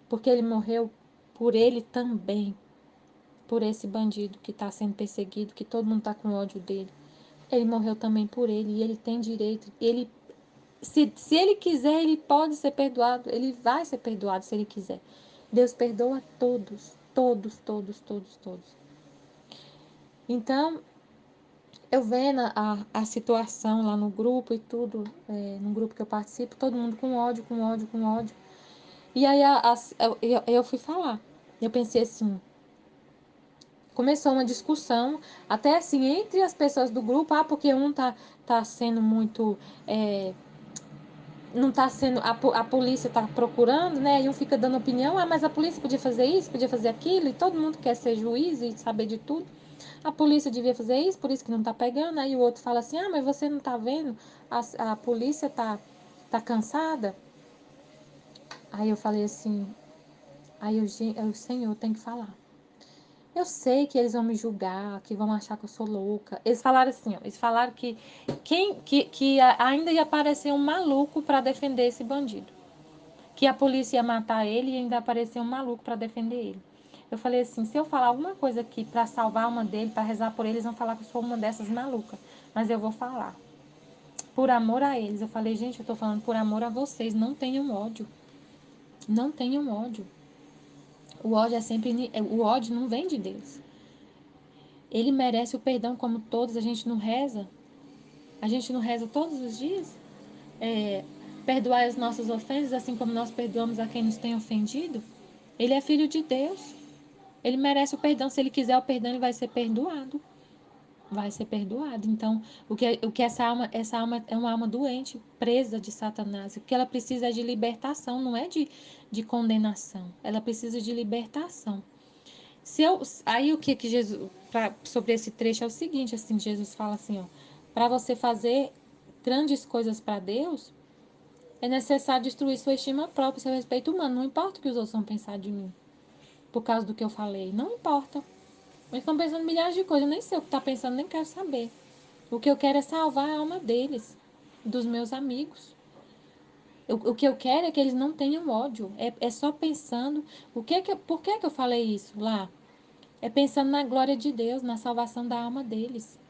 porque ele morreu por ele também. Por esse bandido que está sendo perseguido, que todo mundo está com ódio dele. Ele morreu também por ele e ele tem direito. Se ele quiser, ele pode ser perdoado. Ele vai ser perdoado se ele quiser. Deus perdoa todos, todos, todos, todos, todos. Então, eu vendo a situação lá no grupo e tudo, no grupo que eu participo, todo mundo com ódio, com ódio, com ódio. E aí eu fui falar. Eu pensei assim, começou uma discussão, até assim, entre as pessoas do grupo, porque um tá sendo muito. Não tá sendo. A polícia tá procurando, né? E um fica dando opinião, mas a polícia podia fazer isso, podia fazer aquilo, e todo mundo quer ser juiz e saber de tudo. A polícia devia fazer isso, por isso que não tá pegando. Aí o outro fala assim: mas você não tá vendo? A polícia tá cansada. Aí eu falei assim. Aí o Senhor tem que falar. Eu sei que eles vão me julgar, que vão achar que eu sou louca. Eles falaram assim, ó, eles falaram que ainda ia aparecer um maluco para defender esse bandido. Que a polícia ia matar ele e ainda aparecer um maluco para defender ele. Eu falei assim, se eu falar alguma coisa aqui para salvar uma dele, para rezar por eles, vão falar que eu sou uma dessas malucas. Mas eu vou falar. Por amor a eles. Eu falei, gente, eu tô falando por amor a vocês. Não tenham ódio. Não tenham ódio. O ódio é sempre. O ódio não vem de Deus. Ele merece o perdão como todos. A gente não reza? A gente não reza todos os dias? Perdoai as nossas ofensas, assim como nós perdoamos a quem nos tem ofendido? Ele é filho de Deus. Ele merece o perdão. Se ele quiser o perdão, ele vai ser perdoado. Vai ser perdoado. Então, o que essa alma é uma alma doente, presa de Satanás. O que ela precisa é de libertação, não é de condenação. Ela precisa de libertação. Aí o que Jesus sobre esse trecho é o seguinte, assim, Jesus fala assim, ó, para você fazer grandes coisas para Deus, é necessário destruir sua estima própria, seu respeito humano. Não importa o que os outros vão pensar de mim, por causa do que eu falei, não importa. Eles estão pensando milhares de coisas, eu nem sei o que está pensando, nem quero saber. O que eu quero é salvar a alma deles, dos meus amigos. O que eu quero é que eles não tenham ódio. É só pensando por que eu falei isso lá? É pensando na glória de Deus, na salvação da alma deles.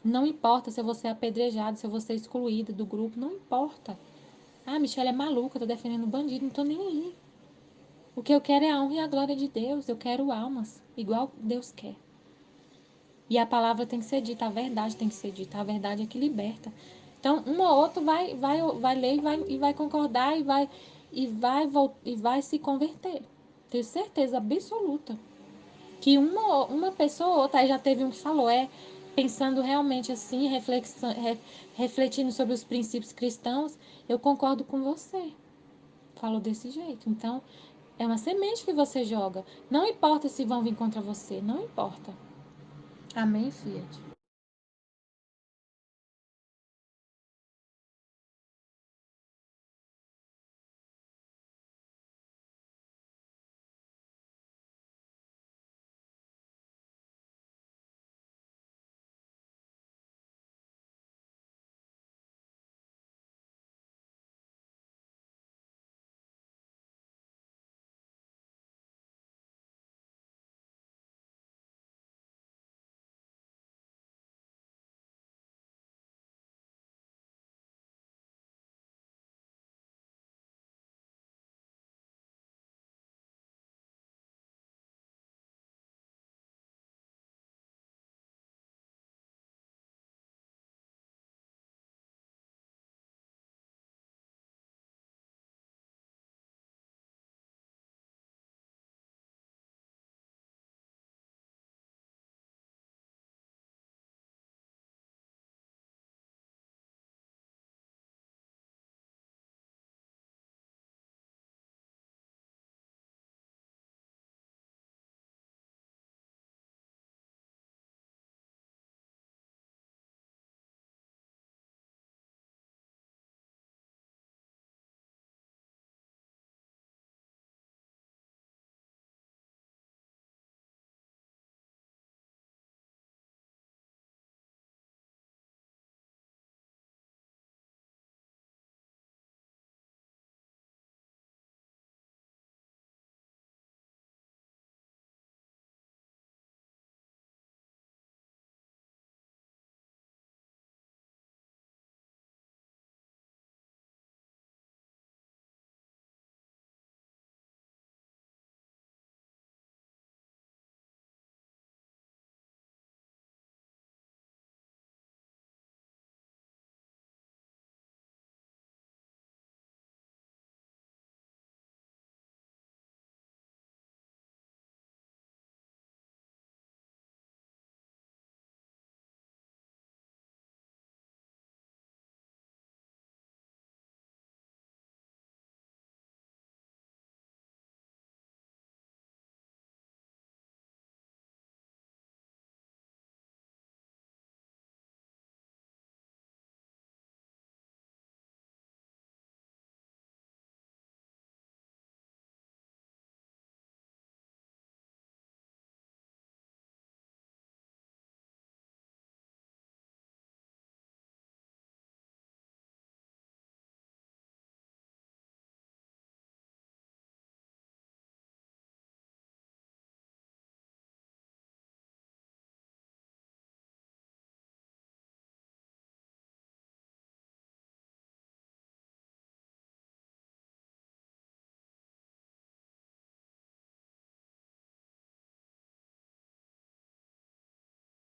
Não importa se eu vou ser apedrejado, se eu vou ser excluído do grupo, não importa. Ah, Michelle é maluca, tá defendendo bandido, não tô nem aí. O que eu quero é a honra e a glória de Deus. Eu quero almas, igual Deus quer. E a palavra tem que ser dita, a verdade tem que ser dita, a verdade é que liberta. Então, um ou outro vai ler e vai concordar e vai se converter. Tenho certeza absoluta que uma pessoa ou outra, aí já teve um que falou, pensando realmente assim, refletindo sobre os princípios cristãos, eu concordo com você. Falou desse jeito. Então, é uma semente que você joga. Não importa se vão vir contra você, não importa. Amém, Fiat?